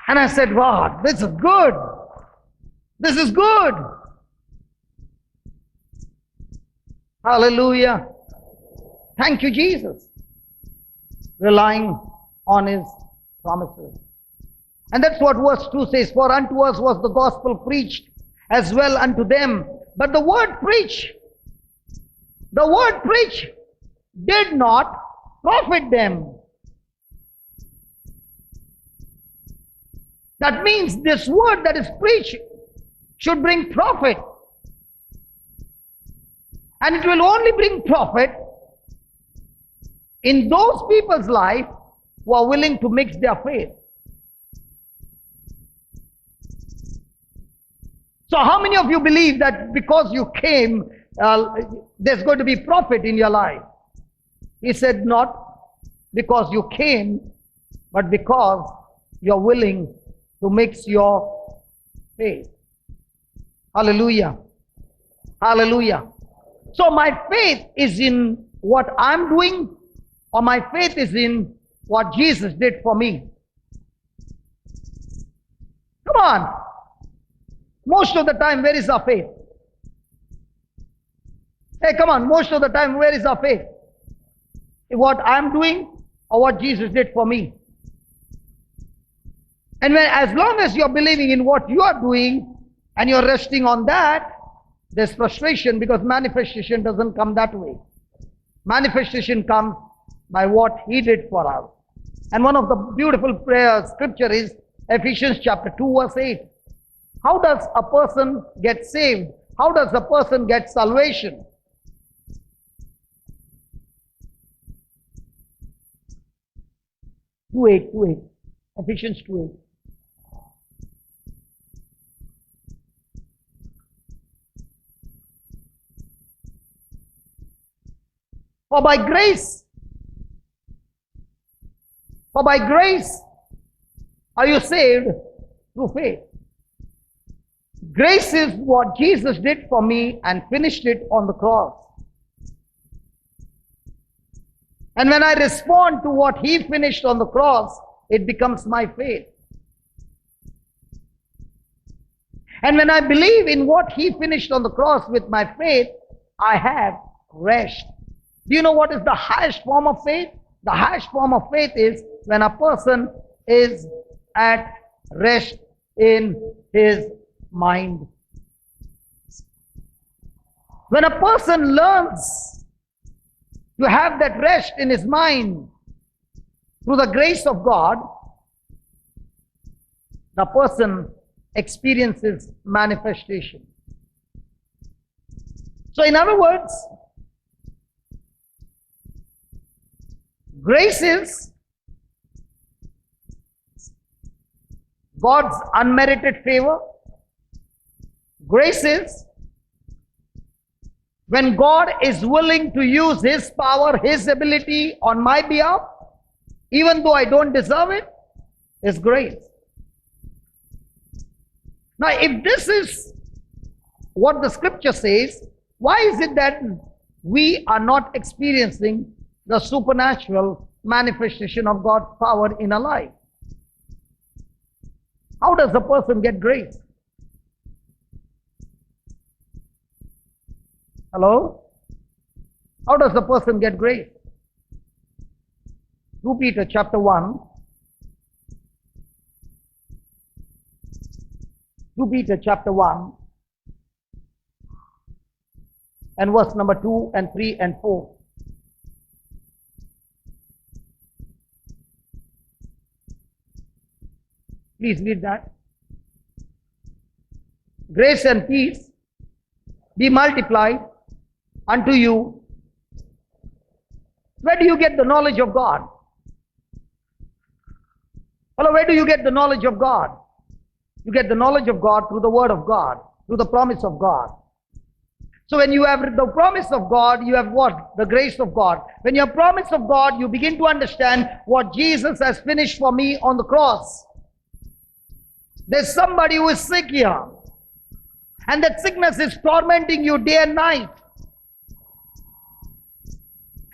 And I said, wow, this is good. This is good. Hallelujah. Thank you, Jesus. Relying on his promises. And that's what verse 2 says. For unto us was the gospel preached as well unto them. But the word preach did not profit them. That means this word that is preached should bring profit. And it will only bring profit in those people's life who are willing to mix their faith. So how many of you believe that because you came, there's going to be profit in your life? He said not because you came, but because you're willing to mix your faith. Hallelujah. Hallelujah. So my faith is in what I'm doing, or my faith is in what Jesus did for me. Come on. Most of the time, where is our faith? Hey, come on. Most of the time, where is our faith? In what I'm doing or what Jesus did for me? And as long as you're believing in what you are doing and you're resting on that, there's frustration because manifestation doesn't come that way. Manifestation comes by what he did for us. And one of the beautiful prayer scripture is Ephesians chapter 2 verse 8. How does a person get saved? How does a person get salvation? Ephesians 2:8. For by grace are you saved through faith. Grace is what Jesus did for me and finished it on the cross. And when I respond to what he finished on the cross, it becomes my faith. And when I believe in what he finished on the cross with my faith, I have rest. Do you know what is the highest form of faith? The highest form of faith is when a person is at rest in his mind. When a person learns to have that rest in his mind through the grace of God, the person experiences manifestation. So in other words, grace is God's unmerited favor. Grace is when God is willing to use his power, his ability on my behalf, even though I don't deserve it, is grace. Now, if this is what the scripture says, why is it that we are not experiencing the supernatural manifestation of God's power in our life? How does a person get grace? Hello? How does a person get grace? 2 Peter chapter 1. 2 Peter chapter 1 and verse number 2 and 3 and 4. Please read that. Grace and peace be multiplied unto you. Where do you get the knowledge of God? Hello, where do you get the knowledge of God? You get the knowledge of God through the word of God, through the promise of God. So when you have the promise of God, you have what? The grace of God. When you have promise of God, you begin to understand what Jesus has finished for me on the cross. There's somebody who is sick here, and that sickness is tormenting you day and night.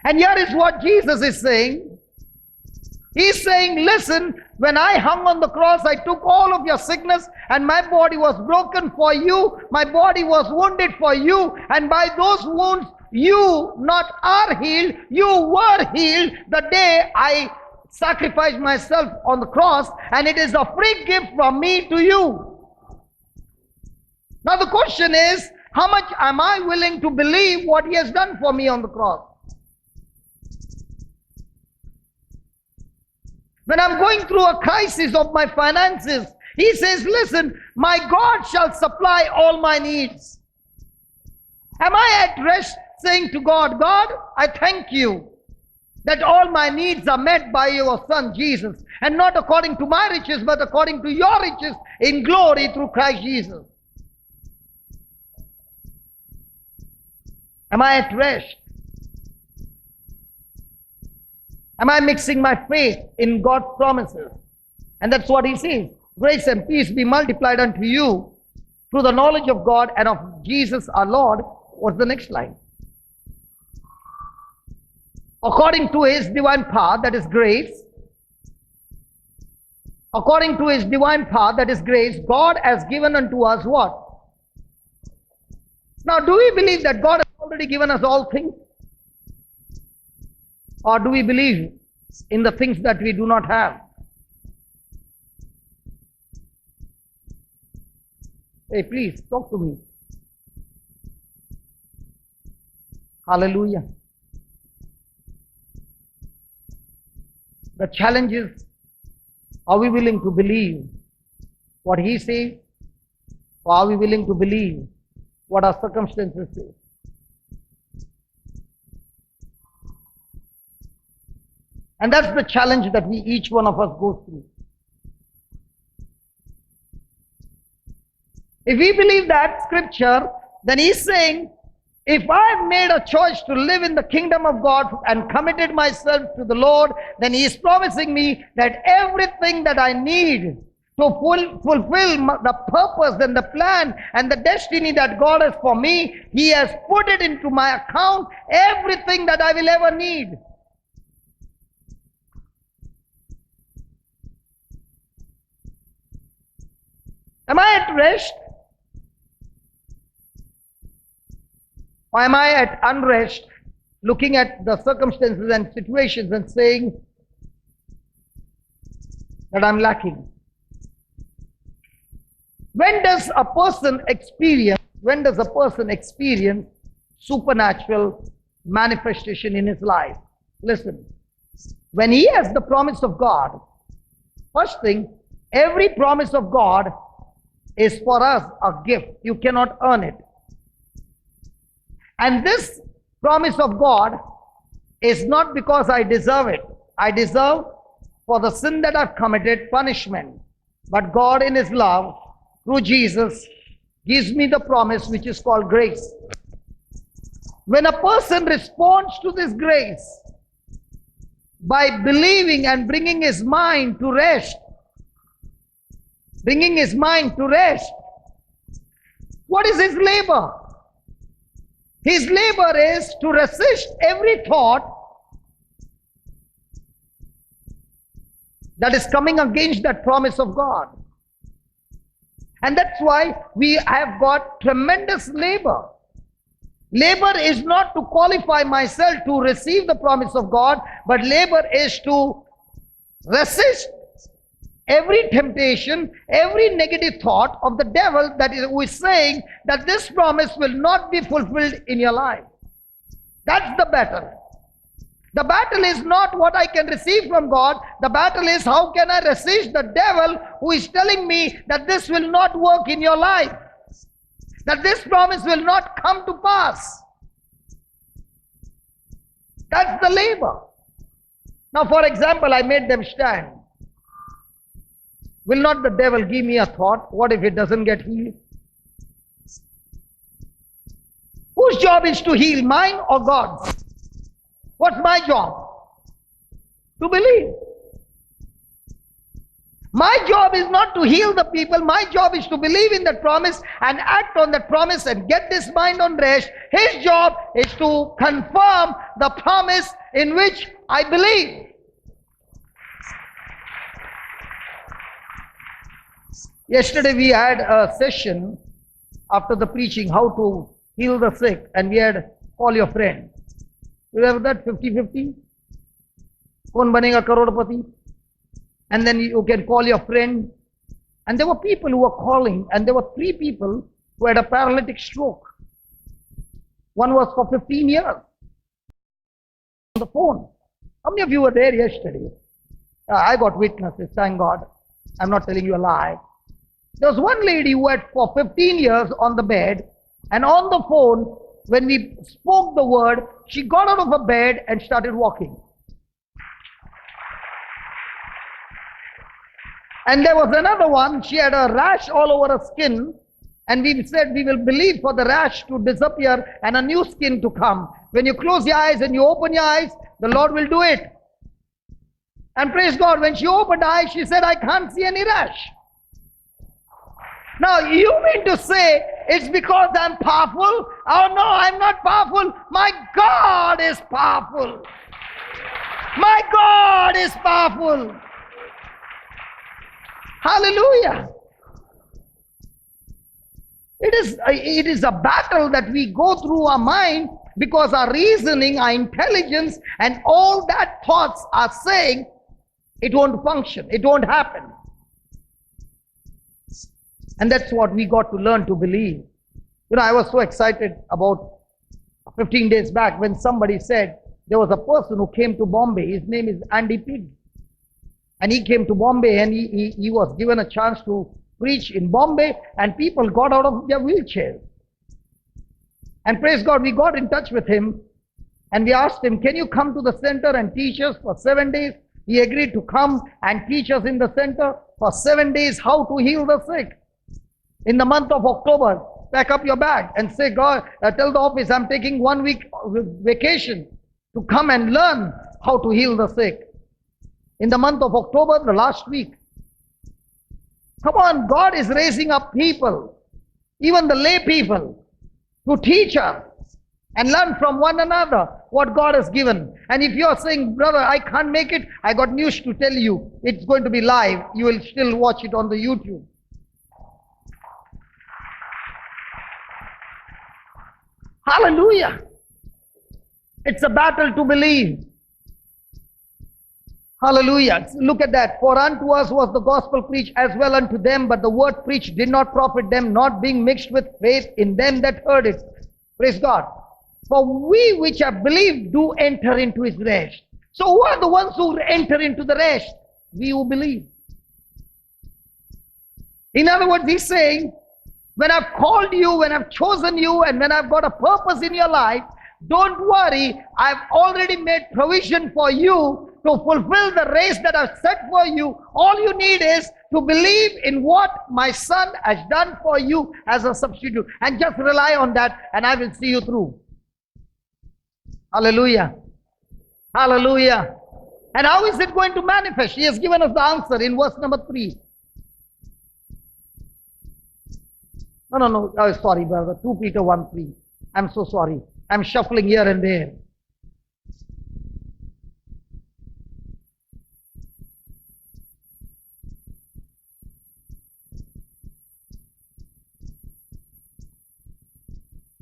And here is what Jesus is saying. He's saying, listen, when I hung on the cross, I took all of your sickness, and my body was broken for you. My body was wounded for you, and by those wounds, you not are healed, you were healed the day I sacrificed myself on the cross, and it is a free gift from me to you. Now the question is, how much am I willing to believe what he has done for me on the cross? When I'm going through a crisis of my finances, he says, listen, my God shall supply all my needs. Am I at rest saying to God, God, I thank you that all my needs are met by your Son Jesus, and not according to my riches, but according to your riches in glory through Christ Jesus? Am I at rest? Am I mixing my faith in God's promises? And that's what he says. Grace and peace be multiplied unto you through the knowledge of God and of Jesus our Lord. What's the next line? According to his divine power, that is grace. According to his divine power, that is grace, God has given unto us what? Now, do we believe that God has already given us all things? Or do we believe in the things that we do not have? Hey, please, talk to me. Hallelujah. The challenge is, are we willing to believe what he says? Or are we willing to believe what our circumstances say? And that's the challenge that each one of us goes through. If we believe that scripture, then he's saying, if I've made a choice to live in the kingdom of God and committed myself to the Lord, then he is promising me that everything that I need to fulfill the purpose and the plan and the destiny that God has for me, he has put it into my account, everything that I will ever need. Am I at rest? Or am I at unrest, looking at the circumstances and situations and saying that I'm lacking? When does a person experience supernatural manifestation in his life? Listen, when he has the promise of God, first thing, every promise of God is for us a gift. You cannot earn it. And this promise of God is not because I deserve it. I deserve, for the sin that I've committed, punishment. But God in his love, through Jesus, gives me the promise which is called grace. When a person responds to this grace by believing and bringing his mind to rest, what is his labor? His labor is to resist every thought that is coming against that promise of God. And that's why we have got tremendous labor. Labor is not to qualify myself to receive the promise of God, but labor is to resist every temptation, every negative thought of the devil that is saying that this promise will not be fulfilled in your life. That's the battle. The battle is not what I can receive from God. The battle is how can I resist the devil who is telling me that this will not work in your life, that this promise will not come to pass. That's the labor. Now, for example, I made them stand. Will not the devil give me a thought? What if it doesn't get healed? Whose job is to heal, mine or God's? What's my job? To believe. My job is not to heal the people. My job is to believe in that promise and act on that promise and get this mind on rest. His job is to confirm the promise in which I believe. Yesterday we had a session after the preaching, how to heal the sick, and we had call your friend. You ever that 50-50? Kaun banega karodpati? And then you can call your friend. And there were people who were calling, and there were 3 people who had a paralytic stroke. One was for 15 years on the phone. How many of you were there yesterday? I got witnesses, thank God. I'm not telling you a lie. There was one lady who had for 15 years on the bed, and on the phone, when we spoke the word, she got out of her bed and started walking. And there was another one, she had a rash all over her skin, and we said we will believe for the rash to disappear and a new skin to come. When you close your eyes and you open your eyes, the Lord will do it. And praise God, when she opened her eyes, she said, I can't see any rash. Now, you mean to say it's because I'm powerful? Oh no, I'm not powerful. My God is powerful. My God is powerful. Hallelujah. It is a battle that we go through our mind because our reasoning, our intelligence, and all that thoughts are saying it won't function, it won't happen. And that's what we got to learn to believe. You know, I was so excited about 15 days back when somebody said there was a person who came to Bombay. His name is Andy Pig. And he came to Bombay and he was given a chance to preach in Bombay, and people got out of their wheelchairs. And praise God, we got in touch with him and we asked him, can you come to the center and teach us for 7 days? He agreed to come and teach us in the center for 7 days how to heal the sick. In the month of October, pack up your bag and say, God, tell the office I'm taking 1 week vacation to come and learn how to heal the sick. In the month of October, the last week. Come on, God is raising up people, even the lay people, to teach us and learn from one another what God has given. And if you are saying, brother, I can't make it, I got news to tell you. It's going to be live. You will still watch it on the YouTube. Hallelujah. It's a battle to believe. Hallelujah. Look at that. For unto us was the gospel preached as well unto them, but the word preached did not profit them, not being mixed with faith in them that heard it. Praise God. For we which have believed do enter into his rest. So who are the ones who enter into the rest? We who believe. In other words, he's saying, when I've called you, when I've chosen you, and when I've got a purpose in your life, don't worry, I've already made provision for you to fulfill the race that I've set for you. All you need is to believe in what my son has done for you as a substitute. And just rely on that, and I will see you through. Hallelujah. Hallelujah. And how is it going to manifest? He has given us the answer in verse number 3. No. Oh, sorry, brother. 2 Peter 1:3. I'm so sorry. I'm shuffling here and there.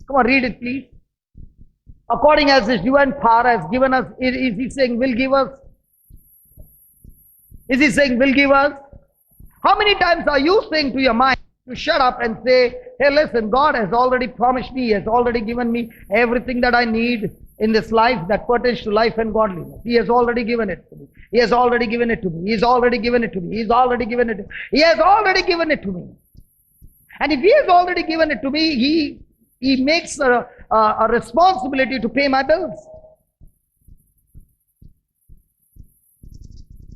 Come on, read it, please. According as his divine power has given us, is he saying will give us? Is he saying will give us? How many times are you saying to your mind to shut up and say, hey, listen, God has already promised me, He has already given me everything that I need in this life that pertains to life and godliness. He has already given it to me. He has already given it to me. He's already given it to me. He's already given it. He has already given it to me. And if He has already given it to me, He makes a responsibility to pay my bills.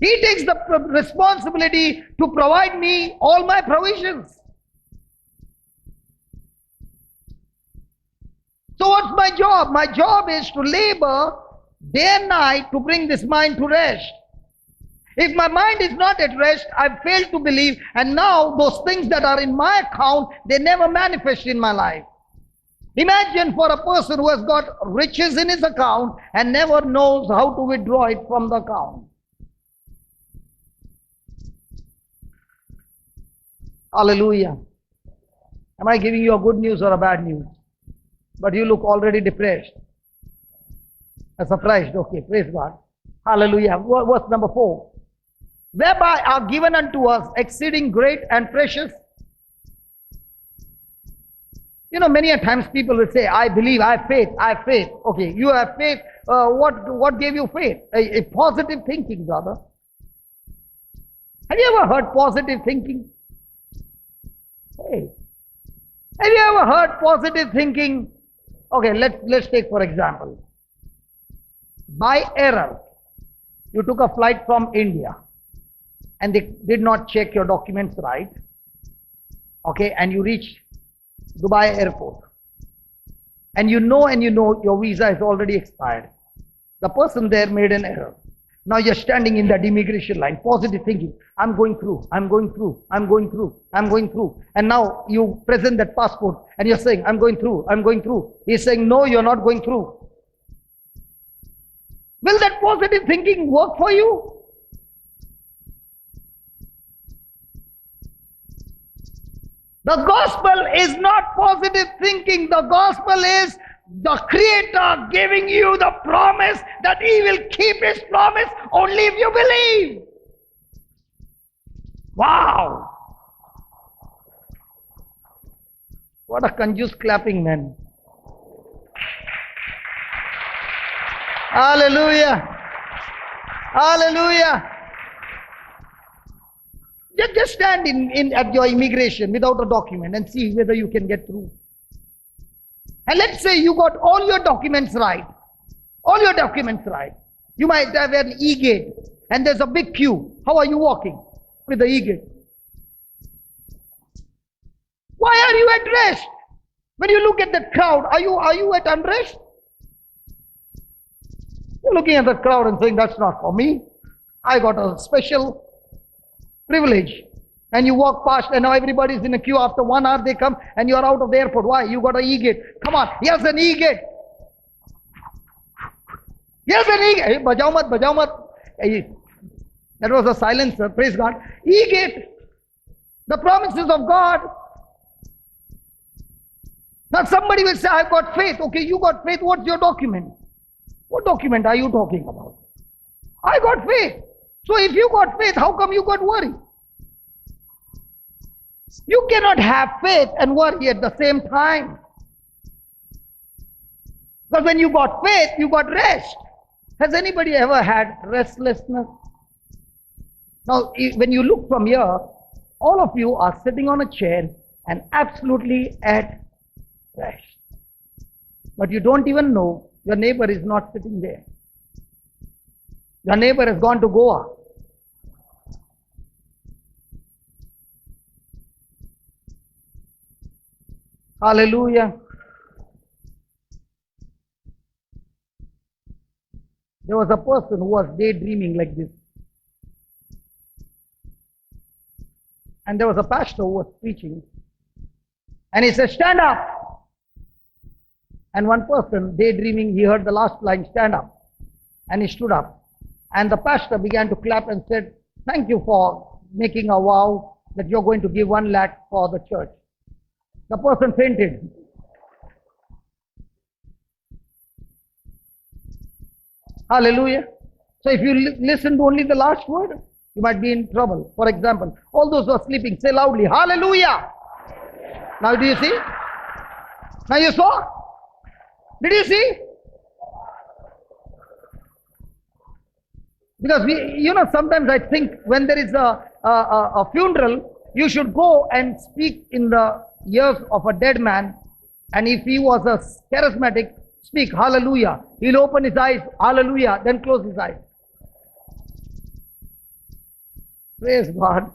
He takes the responsibility to provide me all my provisions. So what's my job? My job is to labor day and night to bring this mind to rest. If my mind is not at rest, I've failed to believe, and now those things that are in my account, they never manifest in my life. Imagine for a person who has got riches in his account and never knows how to withdraw it from the account. Hallelujah. Am I giving you a good news or a bad news? But you look already depressed. Surprised. Okay, praise God. Hallelujah. Verse number 4. Whereby are given unto us exceeding great and precious. Many a times people will say, I believe, I have faith, I have faith. Okay, you have faith. What gave you faith? A positive thinking, brother. Have you ever heard positive thinking? Hey. Have you ever heard positive thinking? Okay, let's take for example. By error, you took a flight from India and they did not check your documents right. Okay, and you reached Dubai airport. And you know your visa is already expired. The person there made an error. Now you're standing in that immigration line, positive thinking. I'm going through, I'm going through, I'm going through, I'm going through. And now you present that passport and you're saying, I'm going through, I'm going through. He's saying, no, you're not going through. Will that positive thinking work for you? The gospel is not positive thinking. The gospel is the Creator giving you the promise that He will keep His promise only if you believe. Wow! What a conjuice clapping, man. Hallelujah! Hallelujah! Just stand at your immigration without a document and see whether you can get through. And let's say you got all your documents right. All your documents right. You might have an e-gate and there's a big queue. How are you walking with the e-gate? Why are you at rest? When you look at the crowd, are you at unrest? You're looking at the crowd and saying, that's not for me. I got a special privilege. And you walk past and now everybody's in a queue. After 1 hour they come and you are out of the airport. Why? You got an e-gate. Come on, here's an e-gate. Here's an e-gate. Hey, bajao mat, bajao mat. Hey, that was a silencer, praise God. E-gate. The promises of God. Now somebody will say, I've got faith. Okay, you got faith. What's your document? What document are you talking about? I got faith. So if you got faith, how come you got worry? You cannot have faith and worry at the same time. Because when you got faith, you got rest. Has anybody ever had restlessness? Now, when you look from here, all of you are sitting on a chair and absolutely at rest. But you don't even know your neighbor is not sitting there. Your neighbor has gone to Goa. Hallelujah. There was a person who was daydreaming like this. And there was a pastor who was preaching. And he said, stand up. And one person daydreaming, he heard the last line, stand up. And he stood up. And the pastor began to clap and said, thank you for making a vow that you're going to give 1 lakh for the church. The person fainted. Hallelujah. So if you listen to only the last word, you might be in trouble. For example, all those who are sleeping, say loudly, hallelujah. Now do you see? Now you saw? Did you see? Because sometimes I think when there is a funeral, you should go and speak in the ears of a dead man. And if he was a charismatic, speak hallelujah. He'll open his eyes, hallelujah, then close his eyes. Praise God.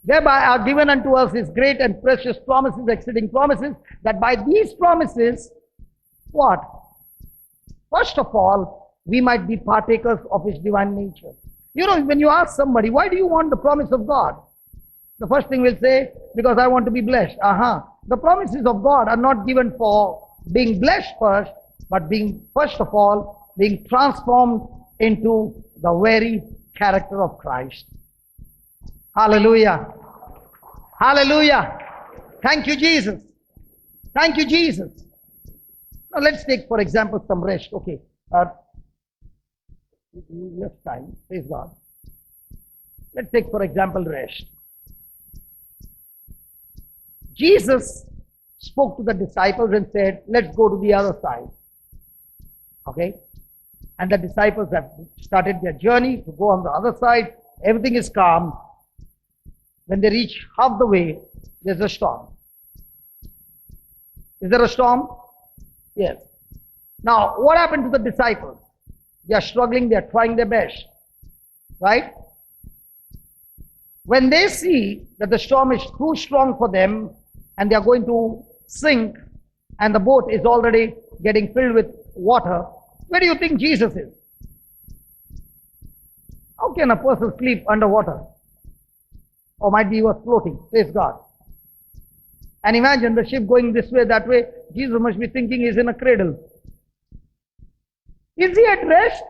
Thereby are given unto us His great and precious promises, exceeding promises, that by these promises, what? First of all, we might be partakers of His divine nature. When you ask somebody, why do you want the promise of God? The first thing we'll say, because I want to be blessed. The promises of God are not given for being blessed first, but first of all, being transformed into the very character of Christ. Hallelujah. Hallelujah. Thank you, Jesus. Thank you, Jesus. Now let's take, for example, some rest. Okay. Less time. Praise God. Let's take, for example, rest. Jesus spoke to the disciples and said, let's go to the other side. Okay? And the disciples have started their journey to go on the other side. Everything is calm. When they reach half the way, there's a storm. Is there a storm? Yes. Now, what happened to the disciples? They are struggling, they are trying their best. Right? When they see that the storm is too strong for them and they are going to sink and the boat is already getting filled with water, where do you think Jesus is? How can a person sleep underwater? Or might be he was floating. Praise God. And imagine the ship going this way, that way. Jesus must be thinking he's in a cradle. Is he at rest?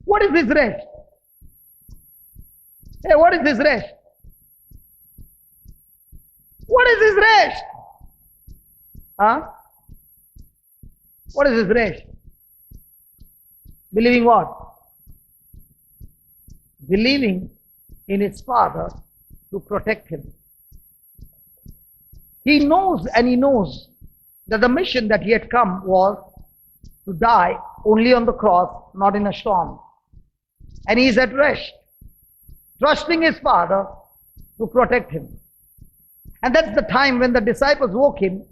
What is this rest? Hey, what is this rest? What is this rest? Huh? What is this rest? Believing what? Believing in his Father to protect him. He knows and he knows that the mission that he had come was to die only on the cross, not in a storm. And he is at rest, trusting his Father to protect him. And that's the time when the disciples woke him.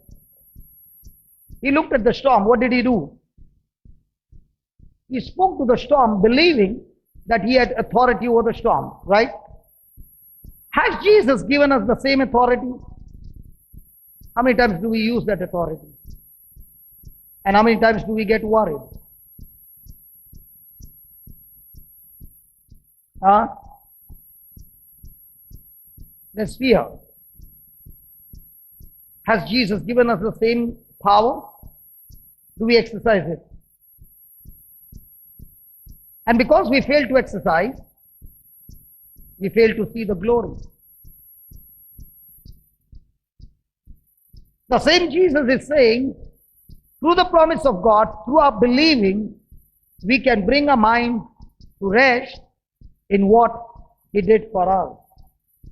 He looked at the storm. What did he do? He spoke to the storm, believing that he had authority over the storm, right? Has Jesus given us the same authority? How many times do we use that authority? And how many times do we get worried? Huh? There's fear. Has Jesus given us the same power? Do we exercise it? And because we fail to exercise, we fail to see the glory. The same Jesus is saying, through the promise of God, through our believing, we can bring our mind to rest in what he did for us.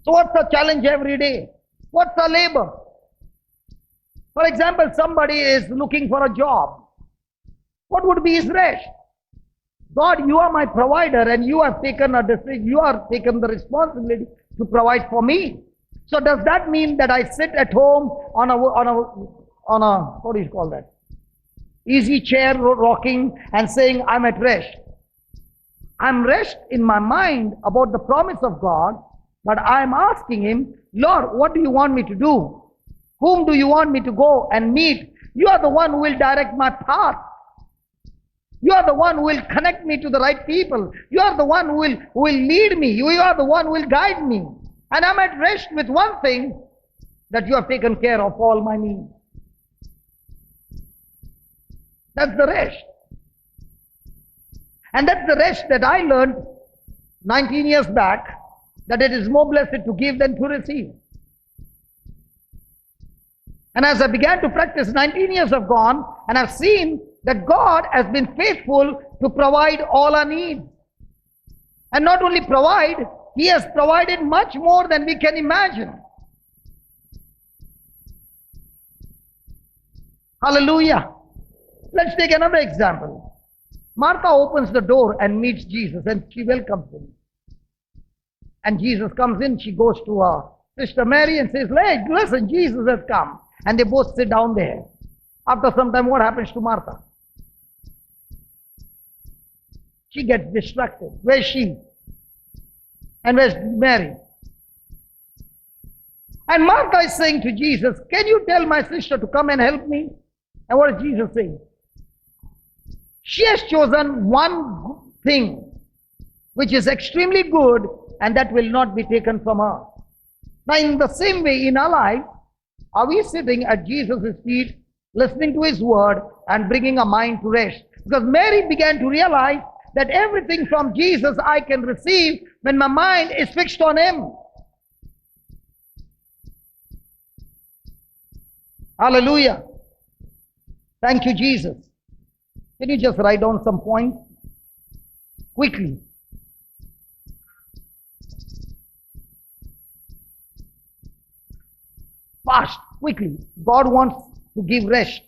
So what's the challenge every day? What's the labor? For example, somebody is looking for a job. What would be his rest? God, you are my provider and you have taken a decision, you have taken the responsibility to provide for me. So does that mean that I sit at home on a what do you call that? Easy chair rocking and saying I'm at rest. I'm rest in my mind about the promise of God, but I'm asking him, Lord, what do you want me to do? Whom do you want me to go and meet? You are the one who will direct my path. You are the one who will connect me to the right people. You are the one who will lead me. You are the one who will guide me. And I'm at rest with one thing, that you have taken care of all my needs. That's the rest. And that's the rest that I learned 19 years back, that it is more blessed to give than to receive. And as I began to practice, 19 years have gone, and I've seen that God has been faithful to provide all our needs. And not only provide, he has provided much more than we can imagine. Hallelujah. Let's take another example. Martha opens the door and meets Jesus, and she welcomes him. And Jesus comes in, she goes to her sister Mary and says, hey, listen, Jesus has come. And they both sit down there. After some time, what happens to Martha? She gets distracted. Where's she? And where's Mary? And Martha is saying to Jesus, can you tell my sister to come and help me? And what is Jesus saying? She has chosen one thing which is extremely good, and that will not be taken from her. Now, in the same way, in our life, are we sitting at Jesus' feet, listening to his word and bringing our mind to rest? Because Mary began to realize that everything from Jesus I can receive when my mind is fixed on him. Hallelujah. Thank you, Jesus. Can you just write down some points quickly? Fast, quickly. God wants to give rest.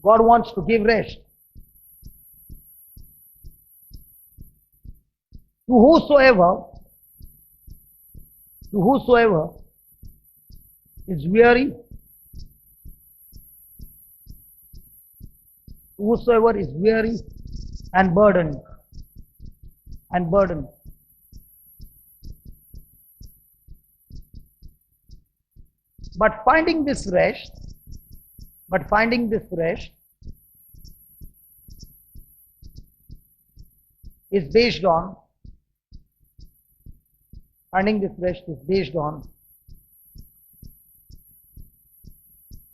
God wants to give rest. To whosoever is weary, whosoever is weary and burdened, But finding this rest is based on,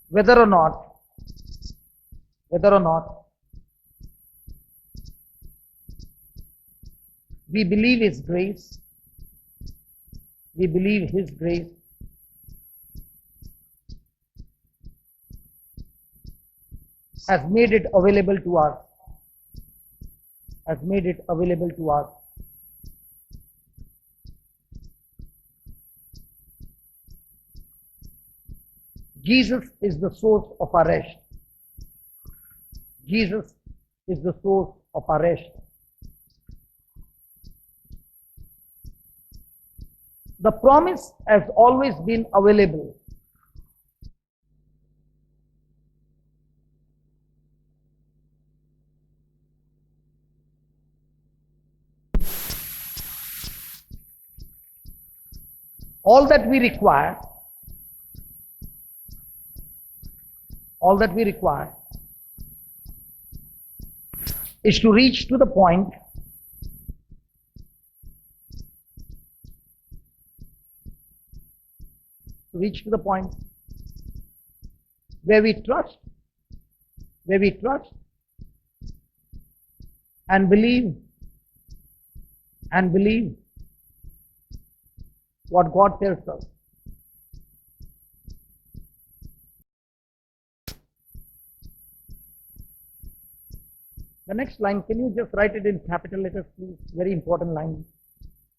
whether or not we believe His grace, has made it available to us. Jesus is the source of our rest. Jesus is the source of our rest. The promise has always been available. All that we require is to reach to the point where we trust and believe what God tells us. The next line, can you just write it in capital letters, please? Very important line.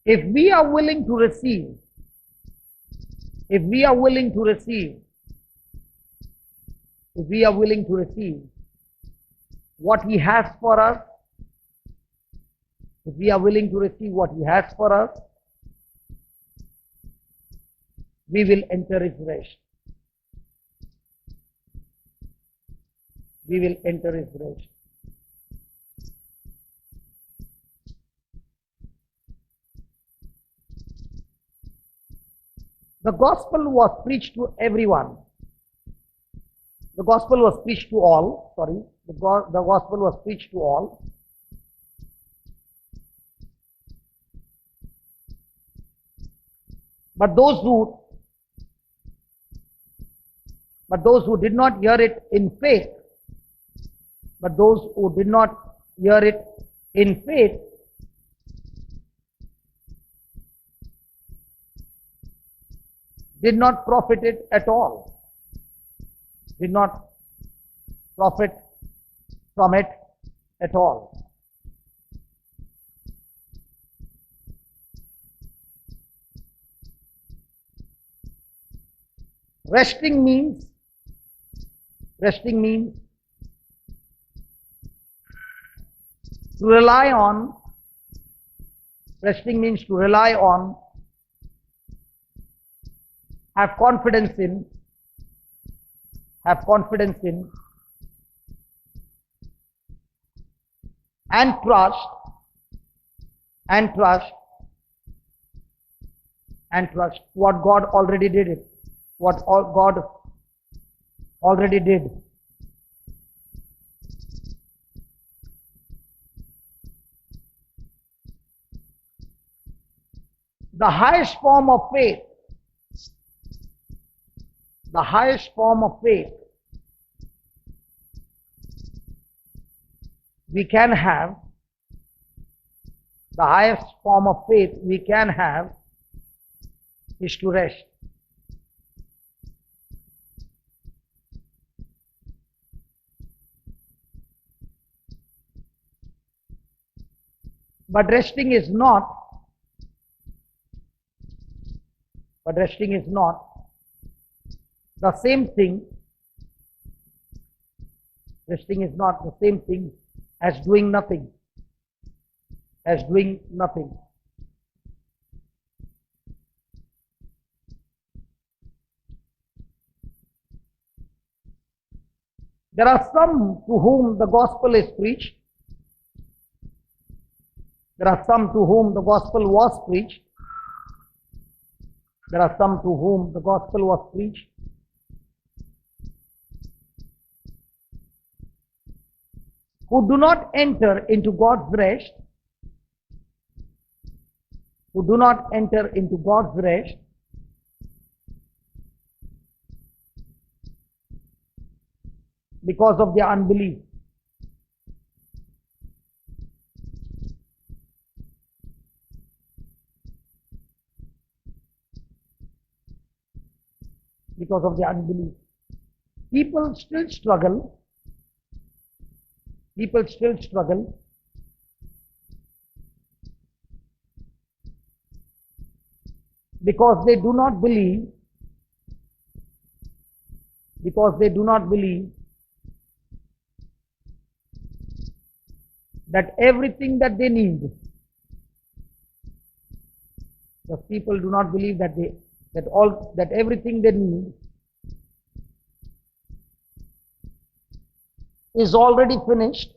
If we are willing to receive what He has for us, we will enter His rest. The gospel was preached to everyone. The gospel was preached to all. The gospel was preached to all. But those who did not hear it in faith, did not profit it at all. Did not profit from it at all. Resting means to rely on, have confidence in, and trust what God already did. The highest form of faith we can have, is to rest. But resting is not, the same thing. Resting is not the same thing as doing nothing. As doing nothing. There are some to whom the gospel is preached. There are some to whom the gospel was preached. There are some to whom the gospel was preached. Who do not enter into God's rest. Who do not enter into God's rest. Because of their unbelief. Because of their unbelief. People still struggle. People still struggle because they do not believe, that everything that they need, the people do not believe that everything they need is already finished,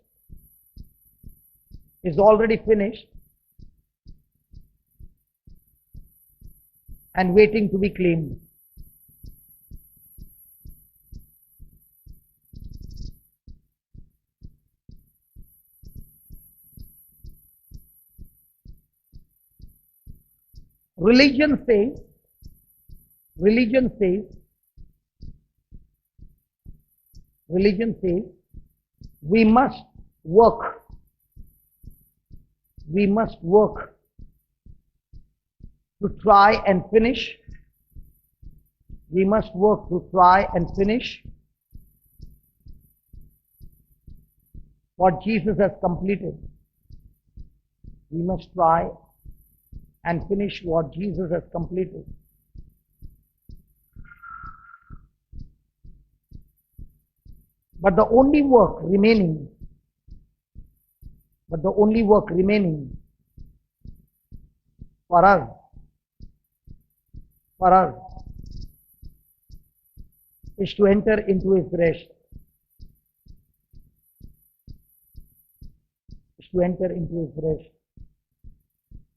and waiting to be claimed. Religion says we must work. To try and finish. We must work to try and finish what Jesus has completed. We must try and finish what Jesus has completed. But the only work remaining for us is to enter into His rest.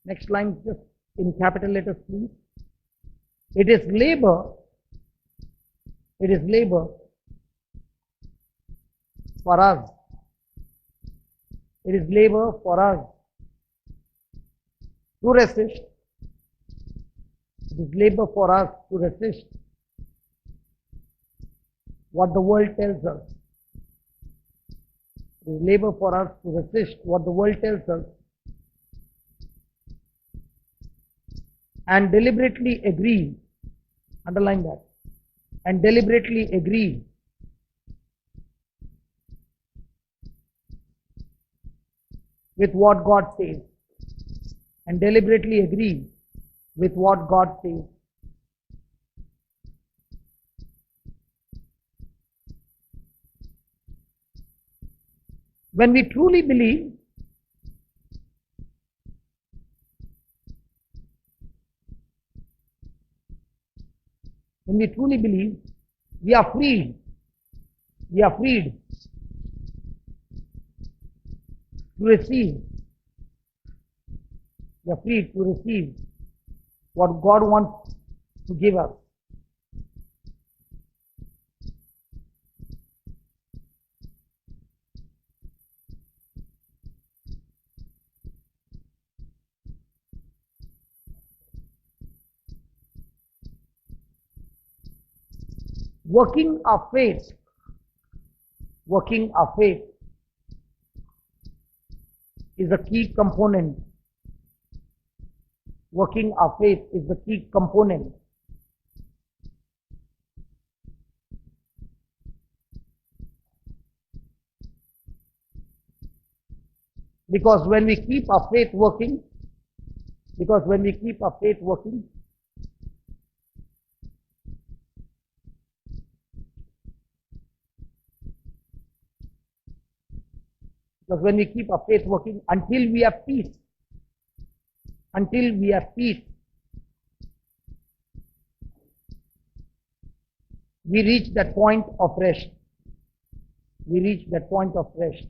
Next line, just in capital letters, please. It is labor for us. It is labor for us to resist. It is labor for us to resist what the world tells us. It is labor for us to resist what the world tells us and deliberately agree, underline that, and deliberately agree with what God says. And deliberately agree with what God says. When we truly believe, we are freed. To receive. We are free to receive what God wants to give us. Working our faith is a key component. Working our faith is the key component. Because when we keep our faith working, because when we keep our faith working, because when we keep our faith working until we have peace, until we have peace, we reach that point of rest. We reach that point of rest.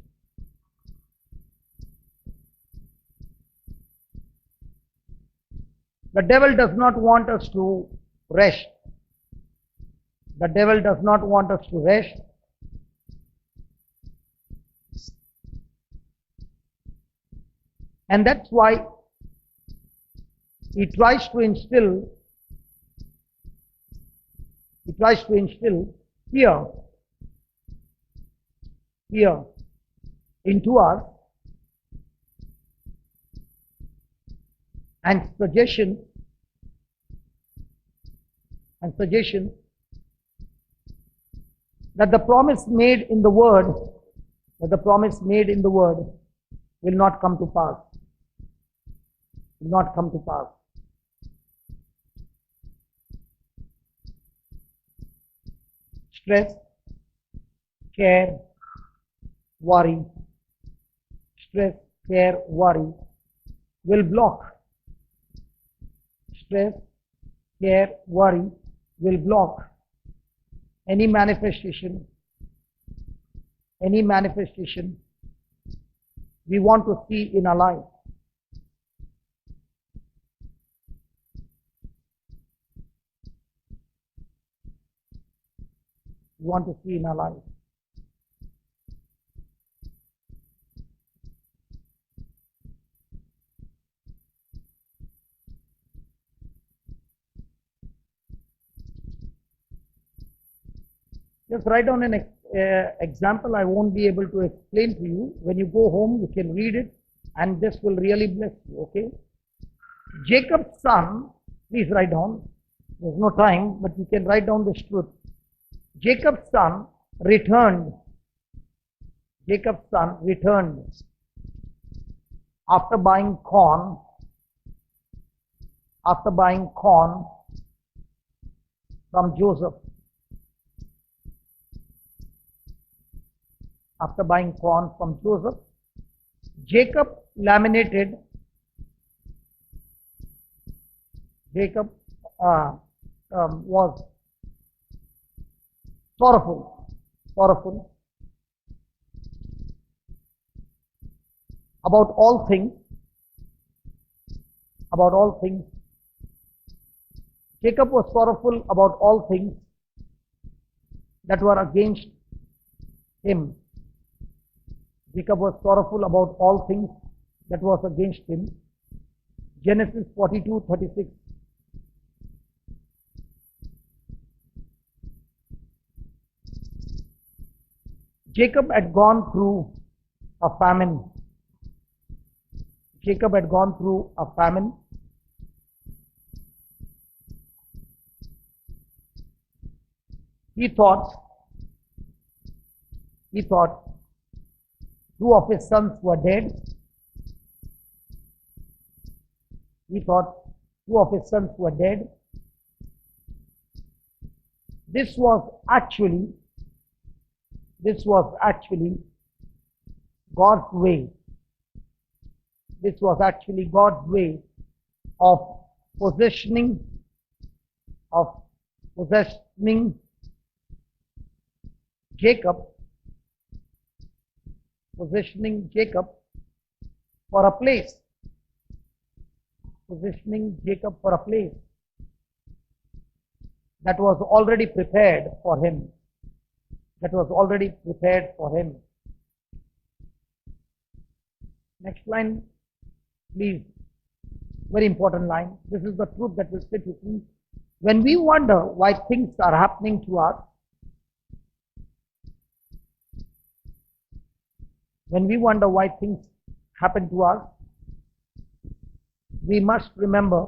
The devil does not want us to rest. The devil does not want us to rest. And that's why he tries to instill fear into us and suggestion that the promise made in the word will not come to pass. Will not come to pass. Stress, care, worry, stress, care, worry will block. Stress, care, worry will block any manifestation we want to see in our life. We want to see in our life. Just write down an example. I won't be able to explain to you. When you go home, you can read it, and this will really bless you, okay? Jacob's son, please write down. There's no time, but you can write down this truth. Jacob's son returned. Jacob's son returned after buying corn from Joseph. After buying corn from Joseph, Jacob lamented. Jacob was sorrowful about all things. Jacob was sorrowful about all things that were against him. Jacob was sorrowful about all things that was against him. Genesis 42:36. Jacob had gone through a famine. Jacob had gone through a famine. He thought two of his sons were dead. He thought two of his sons were dead. This was actually God's way. This was actually God's way of positioning Jacob for a place. Positioning Jacob for a place that was already prepared for him. Next line, please. Very important line. This is the truth that will sit with me. When we wonder why things are happening to us, we must remember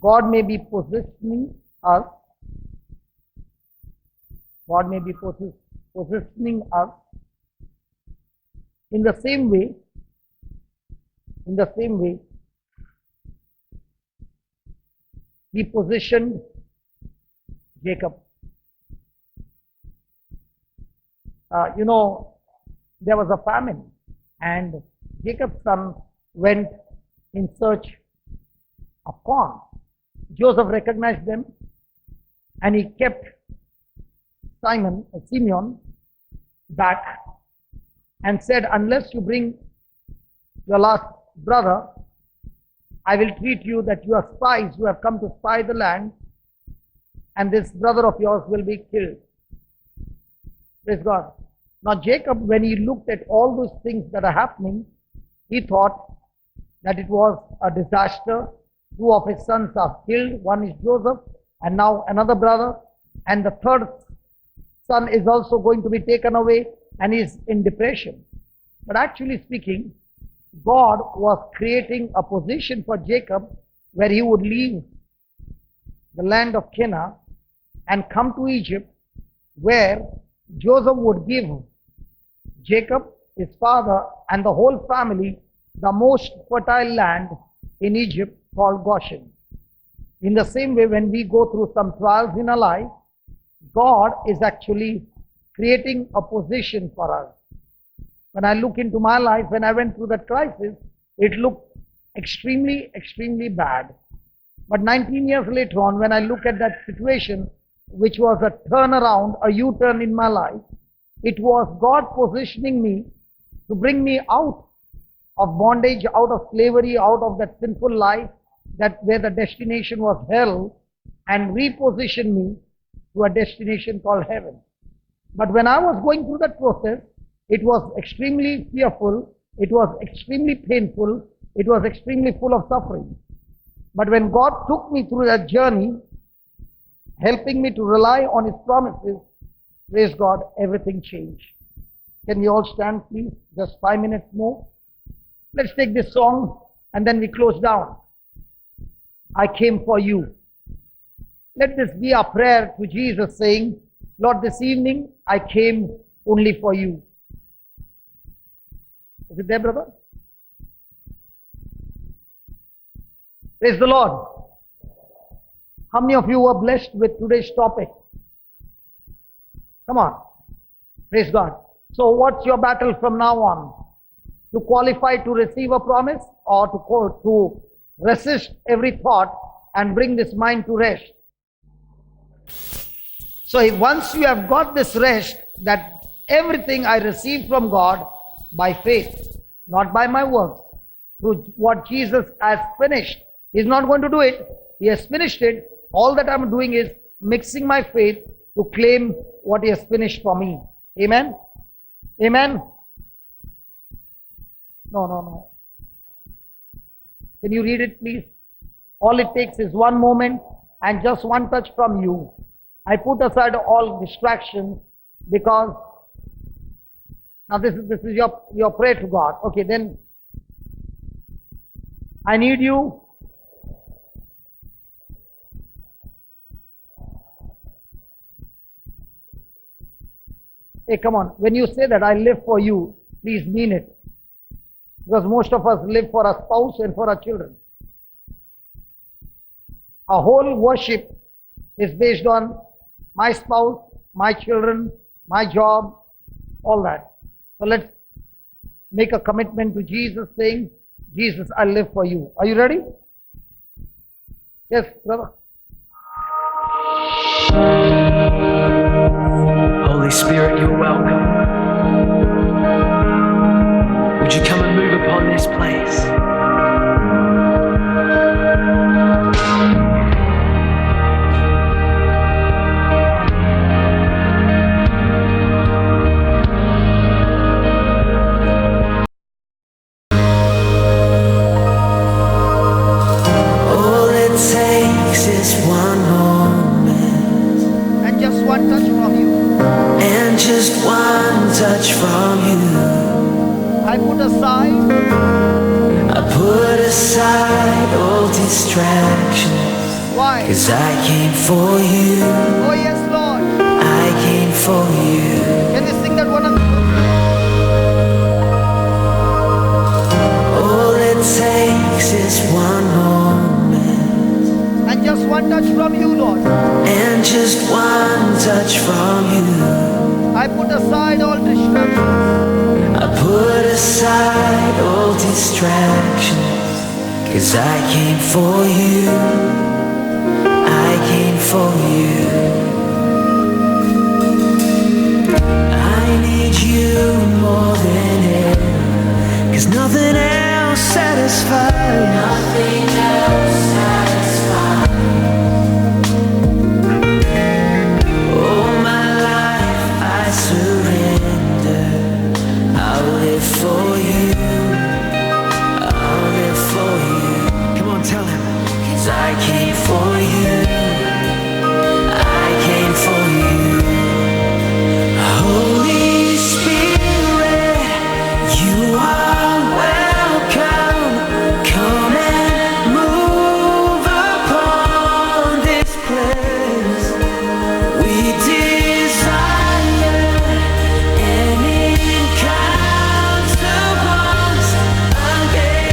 God may be positioning us. God may be positioning us in the same way, He positioned Jacob. There was a famine, and Jacob's son went in search of corn. Joseph recognized them, and he kept Simeon back and said, unless you bring your last brother, I will treat you that you are spies who have come to spy the land, and this brother of yours will be killed. Praise God. Now Jacob, when he looked at all those things that are happening, he thought that it was a disaster. Two of his sons are killed. One is Joseph, and now another brother, and the third son is also going to be taken away, and is in depression. But actually speaking, God was creating a position for Jacob where he would leave the land of Canaan and come to Egypt, where Joseph would give Jacob, his father, and the whole family the most fertile land in Egypt called Goshen. In the same way, when we go through some trials in our life, God is actually creating a position for us. When I look into my life, when I went through that crisis, it looked extremely, extremely bad. But 19 years later on, when I look at that situation, which was a turnaround, a U-turn in my life, it was God positioning me to bring me out of bondage, out of slavery, out of that sinful life, that where the destination was hell, and reposition me to a destination called heaven. But when I was going through that process, it was extremely fearful, it was extremely painful, it was extremely full of suffering. But when God took me through that journey, helping me to rely on His promises, praise God, everything changed. Can we all stand, please? Just 5 minutes more. Let's take this song and then we close down. I came for you. Let this be our prayer to Jesus, saying, Lord, this evening I came only for you. Is it there, brother? Praise the Lord. How many of you were blessed with today's topic? Come on. Praise God. So what's your battle from now on? To qualify to receive a promise, or to resist every thought and bring this mind to rest? So once you have got this rest, that everything I receive from God by faith, not by my works, through what Jesus has finished. He's not going to do it. He has finished it. All that I'm doing is mixing my faith to claim what He has finished for me. Amen? Amen? No. Can you read it, please? All it takes is one moment and just one touch from you. I put aside all distractions, because now this is your prayer to God. Okay, then I need you. Hey, come on. When you say that I live for you, please mean it. Because most of us live for our spouse and for our children. Our whole worship is based on my spouse, my children, my job, all that. So let's make a commitment to Jesus, saying, Jesus, I live for you. Are you ready? Yes, brother. Holy Spirit, you're welcome. Would you come and move upon this place? All it takes is one moment And just one touch from you. and just one touch from you. I put aside I put aside all distractions Why? 'Cause I came for you. Oh yes, Lord. I came for you. Can you sing that one? All it takes is one moment And just one touch from you, Lord. and just one touch from you. I put aside all distractions. I put aside all distractions, 'cause I came for you. I came for you. I need you more than ever, 'cause nothing else satisfies. Nothing else satisfies. Oh, my life I surrender. I'll live for you. I'll live for you. Come on, tell him. 'Cause I came for you. I came for you. Holy Spirit, you are welcome. Come and move upon this place. We desire an encounter once again.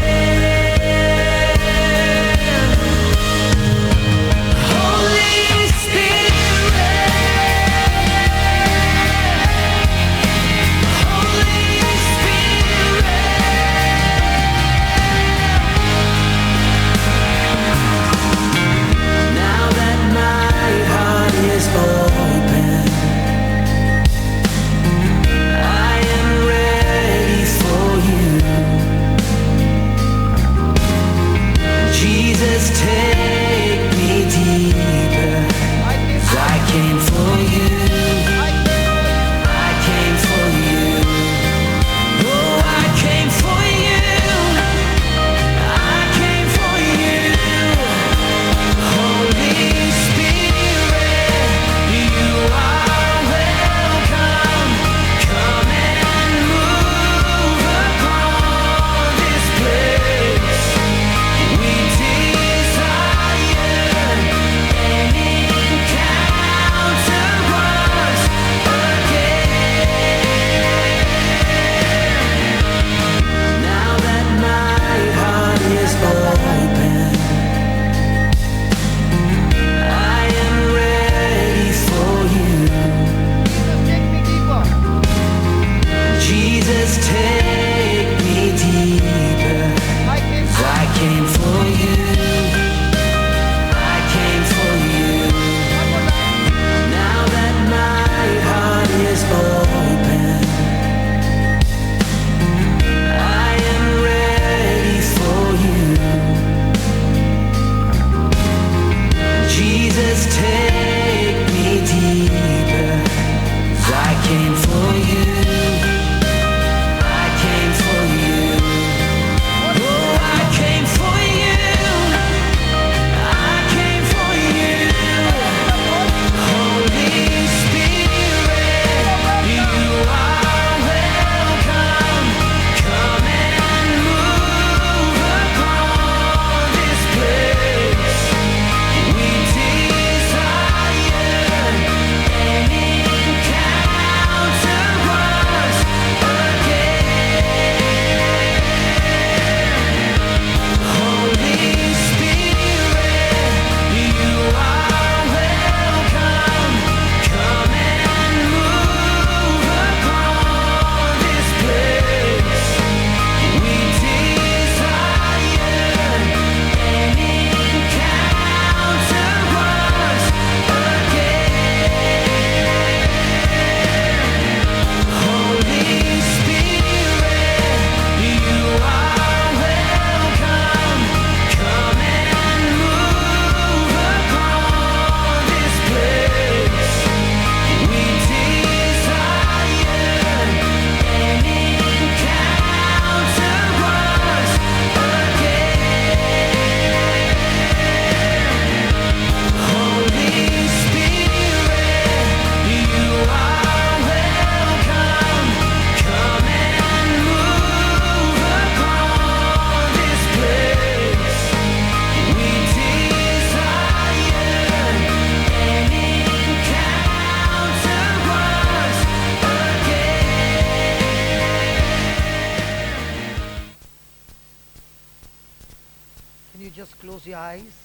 eyes.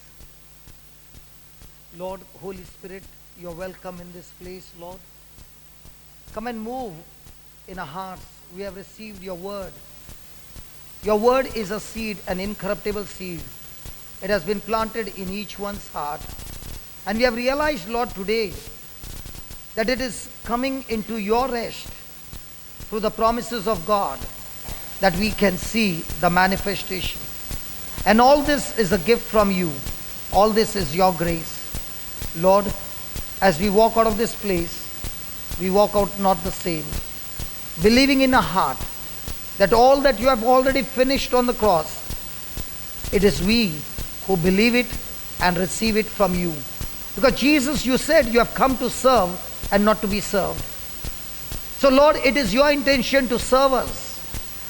Lord, Holy Spirit, you're welcome in this place, Lord. Come and move in our hearts. We have received your word. Your word is a seed, an incorruptible seed. It has been planted in each one's heart. And we have realized, Lord, today that it is coming into your rest through the promises of God that we can see the manifestation. And all this is a gift from you. All this is your grace. Lord, as we walk out of this place, we walk out not the same, believing in our heart that all that you have already finished on the cross, it is we who believe it and receive it from you. Because Jesus, you said you have come to serve and not to be served. So Lord, it is your intention to serve us.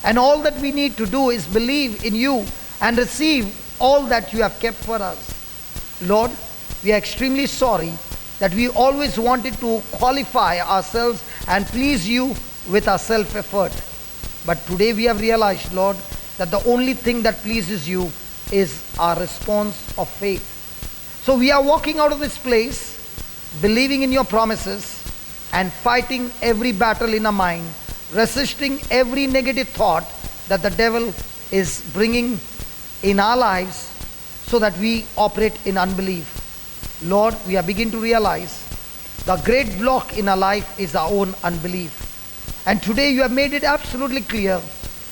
And all that we need to do is believe in you and receive all that you have kept for us. Lord, we are extremely sorry that we always wanted to qualify ourselves and please you with our self-effort. But today we have realized, Lord, that the only thing that pleases you is our response of faith. So we are walking out of this place, believing in your promises and fighting every battle in our mind, resisting every negative thought that the devil is bringing in our lives so that we operate in unbelief. Lord, we are beginning to realize the great block in our life is our own unbelief. And today you have made it absolutely clear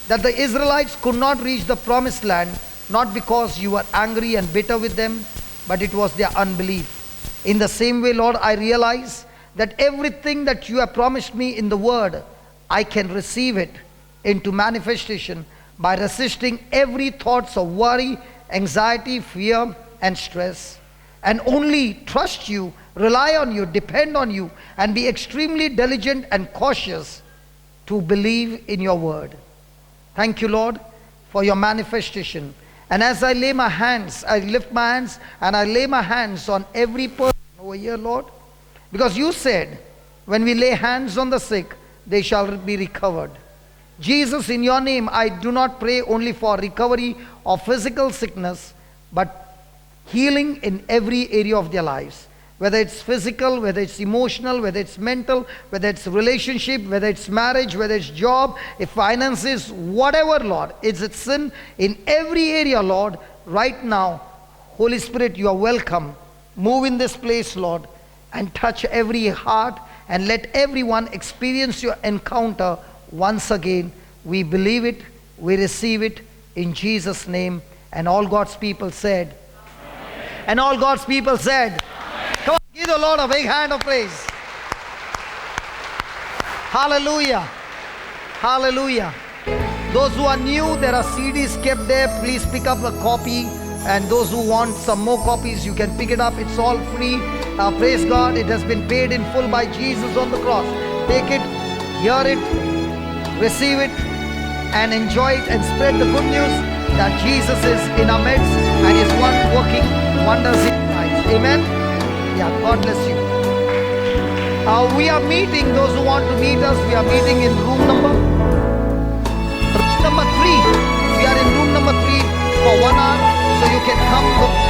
that the Israelites could not reach the promised land, not because you were angry and bitter with them, but it was their unbelief. In the same way, Lord, I realize that everything that you have promised me in the word, I can receive it into manifestation by resisting every thoughts of worry, anxiety, fear, and stress. And only trust you, rely on you, depend on you, and be extremely diligent and cautious to believe in your word. Thank you, Lord, for your manifestation. And as I lay my hands, I lift my hands and I lay my hands on every person over here, Lord, because you said, when we lay hands on the sick, they shall be recovered. Jesus, in your name, I do not pray only for recovery of physical sickness, but healing in every area of their lives, whether it's physical, whether it's emotional, whether it's mental, whether it's relationship, whether it's marriage, whether it's job, if finances, whatever, Lord, is it sin in every area, Lord. Right now, Holy Spirit, you are welcome. Move in this place, Lord, and touch every heart and let everyone experience your encounter once again. We believe it, we receive it in Jesus' name. And all God's people said, and all God's people said, come on, give the Lord a big hand of praise. Hallelujah. Hallelujah. Those who are new, there are CDs kept there. Please pick up a copy. And those who want some more copies, you can pick it up. It's all free. Praise God. It has been paid in full by Jesus on the cross. Take it, hear it, receive it, and enjoy it, and spread the good news that Jesus is in our midst and is working wonders in our lives. Amen. Yeah, God bless you. We are meeting, those who want to meet us, we are meeting in room number 3. We are in room number 3 for 1 hour, so you can come.